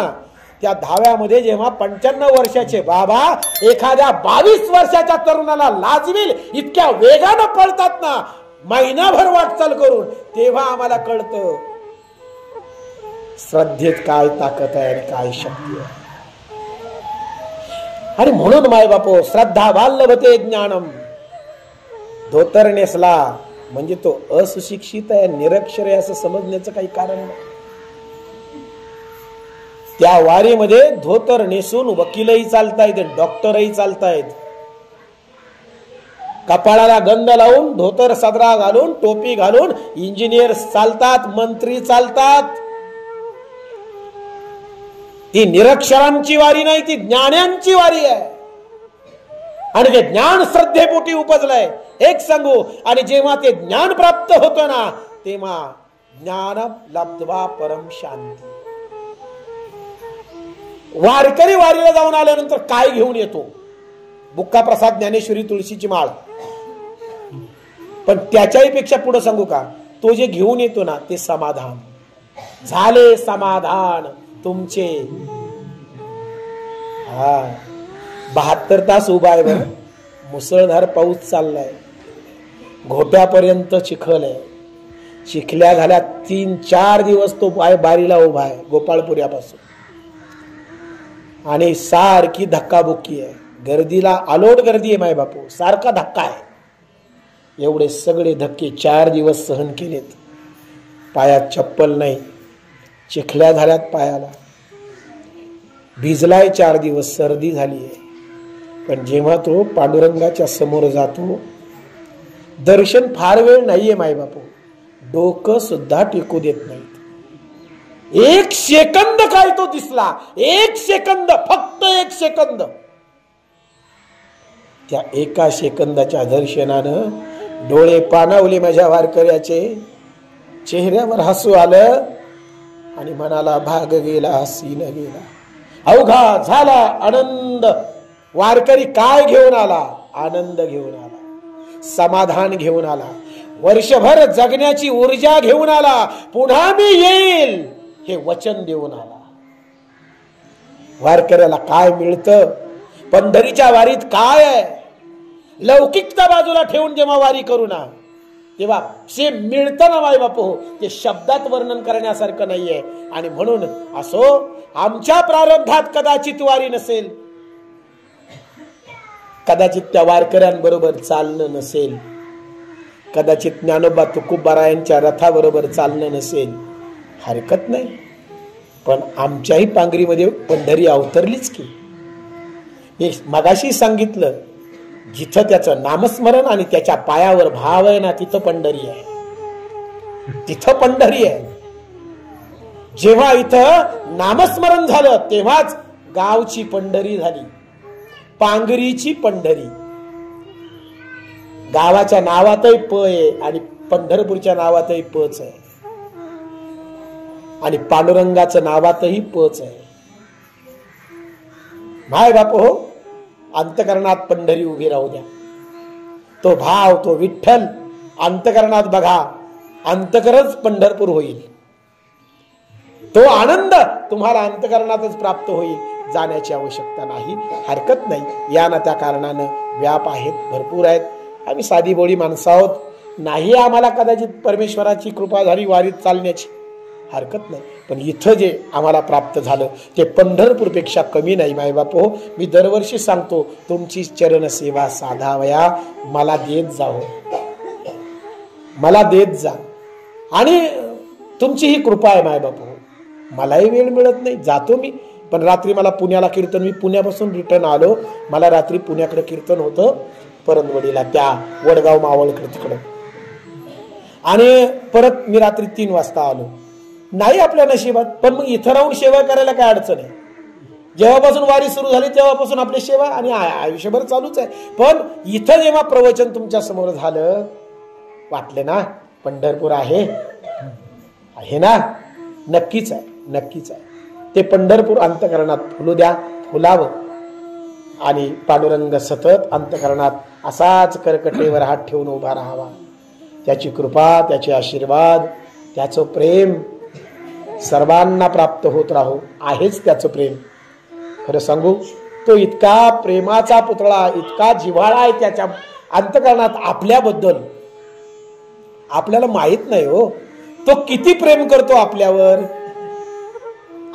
Speaker 1: त्या धाव्यामध्ये जेव्हा 95 वर्षाचे बाबा एखाद्या 22 वर्षाच्या तरुणाला लाजवेल इतक्या वेगानं पळतात ना, महिनाभर वाटचाल करून, तेव्हा आम्हाला कळतं श्रद्धेत काय ताकद आहे आणि काय शक्ती आहे. आणि म्हणून माय बापो, श्रद्धा बाल्यवते ज्ञानम. धोतर नेसला म्हणजे तो असुशिक्षित आहे, निरक्षर आहे असं समजण्याचं काही कारण नाही. त्या वारीमध्ये धोतर नेसून वकीलही चालतायत, डॉक्टरही चालतायत. कपाळाला गंध लावून, धोतर सदरा घालून, टोपी घालून इंजिनियर चालतात, मंत्री चालतात. ती निरक्षरांची वारी नाही, ती ज्ञानांची वारी आहे. आणि ते ज्ञान श्रद्धेपोटी उपजलंय. एक सांगू, आणि जेव्हा ते ज्ञान प्राप्त होतं ना, तेव्हा ज्ञान लब्ध्वा परम शांती. वारकरी वारीला जाऊन आल्यानंतर काय घेऊन येतो? बुक्का प्रसाद, ज्ञानेश्वरी, तुळशीची माळ. पण त्याच्याही पेक्षा पुढे सांगू का, तो जे घेऊन येतो ना, ते समाधान. झाले समाधान तुमचे. 72 तास उभा आहे बरं, मुसळधार पाऊस चाललाय, घोट्यापर्यंत चिखल आहे. चिखल्या झाल्या 3-4 दिवस तो बारीला उभा आहे गोपाळपुऱ्यापासून, आणि सारखी धक्काबुक्की आहे. गर्दीला आलोट गर्दी आहे माय बापू, सारखा धक्का आहे. एवढे सगळे धक्के 4 दिवस सहन केलेत. पायात चप्पल नाही, चिखल्या झाल्यात पायाला, भिजलाय 4 दिवस, सर्दी झाली आहे. पण जेव्हा तो पांडुरंगाच्या समोर जातो, दर्शन फार वेळ नाहीये माय बापू, डोकं सुद्धा टेकू देत नाहीत. 1 सेकंद काय तो दिसला, 1 सेकंद, फक्त 1 सेकंद. त्या 1 सेकंदाच्या दर्शनानं डोळे पाणावले माझ्या वारकऱ्याचे, चेहऱ्यावर हसू आलं आणि मनाला भाग गेला, हसीन गेला. अवघा झाला आनंद. वारकरी काय घेऊन आला? आनंद घेऊन आला, समाधान घेऊन आला, वर्षभर जगण्याची ऊर्जा घेऊन आला, पुन्हा मी येईल हे वचन देऊन आला. वारकऱ्याला काय मिळतं? पंढरीच्या वारीत काय आहे? लौकिकता बाजूला ठेवून जेव्हा वारी करू ना, तेव्हा जे मिळतं ना माय बापू, ते शब्दात वर्णन करण्यासारखं नाहीये. आणि म्हणून असो, आमच्या प्रारब्धात कदाचित वारी नसेल, कदाचित त्या वारकऱ्यांबरोबर चालणं नसेल, कदाचित ज्ञानोबा तुकोबारायांच्या रथाबरोबर चालणं नसेल, हरकत नाही. पण आमच्याही पांगरीमध्ये पंढरी अवतरलीच की. हे मगाशी सांगितलं, जिथं त्याचं नामस्मरण आणि त्याच्या पायावर भाव आहे ना, तिथं पंढरी आहे, तिथं पंढरी आहे. जेव्हा इथं नामस्मरण झालं, तेव्हाच गावची पंढरी झाली, पांगरीची पंढरी. गावाच्या नावातही प आहे आणि पंढरपूरच्या नावातही पच आहे, आणि पांडुरंगाच्या नावातही पच आहे. माय बाप हो, अंतकरणात पंढरी उभी राहू द्या. तो भाव, तो विठ्ठल अंतकरणात बघा, अंतकरच पंढरपूर होईल. तो आनंद तुम्हाला अंतकरणातच प्राप्त होईल, जाण्याची आवश्यकता नाही. हरकत नाही, या ना त्या कारणानं व्याप आहेत, भरपूर आहेत. आम्ही साधी बोळी माणसं आहोत, नाही आम्हाला कदाचित परमेश्वराची कृपा झाली वारीत चालण्याची, हरकत नाही. पण इथं जे आम्हाला प्राप्त झालं ते पंढरपूरपेक्षा कमी नाही माय बापू. मी दरवर्षी सांगतो, तुमची चरण सेवा साधावया, मला देत जाओ, मला देत जा. आणि तुमची ही कृपा आहे माय बापू. मलाही वेळ मिळत नाही, जातो मी, पण रात्री मला पुण्याला कीर्तन, मी पुण्यापासून रिटर्न आलो, मला रात्री पुण्याकडे कीर्तन होतं, परंदवडीला त्या वडगाव मावळकडे तिकडं. आणि परत मी रात्री 3 वाजता आलो. नाही आपल्या नशिबात, पण मग इथं राहून सेवा करायला काय अडचण आहे. जेव्हापासून वारी सुरू झाली तेव्हापासून आपली सेवा आणि आयुष्यभर चालूच आहे. पण इथं जेव्हा प्रवचन तुमच्या समोर झालं, वाटलं ना पंढरपूर आहे ना. नक्कीच आहे, नक्कीच आहे. ते पंढरपूर अंतःकरणात फुलू द्या, फुलावं. आणि पांडुरंग सतत अंतःकरणात असाच कर्कटेवर हात ठेवून उभा राहावा. त्याची कृपा, त्याचे आशीर्वाद, त्याचं प्रेम सर्वांना प्राप्त होत राहो. आहेच त्याचं प्रेम. खरं सांगू, तो इतका प्रेमाचा पुतळा, इतका जिव्हाळा आहे त्याच्या अंतःकरणात आपल्याबद्दल. आपल्याला माहित नाही हो तो किती प्रेम करतो आपल्यावर.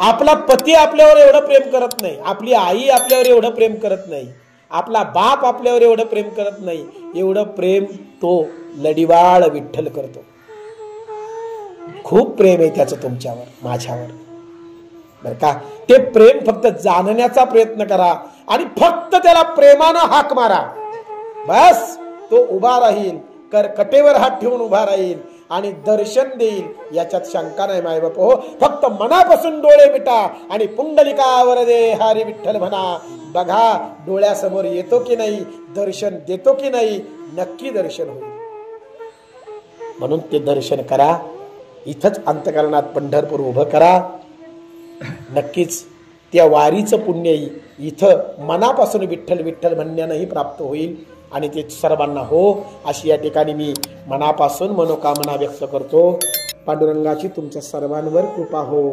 Speaker 1: आपला पती आपल्यावर एवढं प्रेम करत नाही, आपली आई आपल्यावर एवढं प्रेम करत नाही, आपला बाप आपल्यावर एवढं प्रेम करत नाही. एवढं प्रेम तो लढिवाळ विठ्ठल करतो. खूप प्रेम आहे त्याचं तुमच्यावर, माझ्यावर. बर का? ते प्रेम फक्त जाणण्याचा प्रयत्न करा आणि फक्त त्याला प्रेमानं हाक मारा. बस तो उभा राहील, कर्कटेवर हात ठेवून उभा राहील आणि दर्शन देईल. याच्यात शंका नाही माय बाप हो. फक्त मनापासून डोळे मिटा आणि पुंडलिकावर दे हरी विठ्ठल म्हणा. बघा डोळ्यासमोर येतो की नाही, दर्शन देतो की नाही. नक्की दर्शन होईल. म्हणून ते दर्शन करा. इथंच अंतःकरणात पंढरपूर उभं करा. नक्कीच त्या वारीचं पुण्य इथं मनापासून विठ्ठल विठ्ठल म्हणण्यानंही प्राप्त होईल. आणि ते सर्वांना हो अशी या ठिकाणी मी मनापासून मनोकामना व्यक्त करतो. पांडुरंगाची तुमच्या सर्वांवर कृपा हो.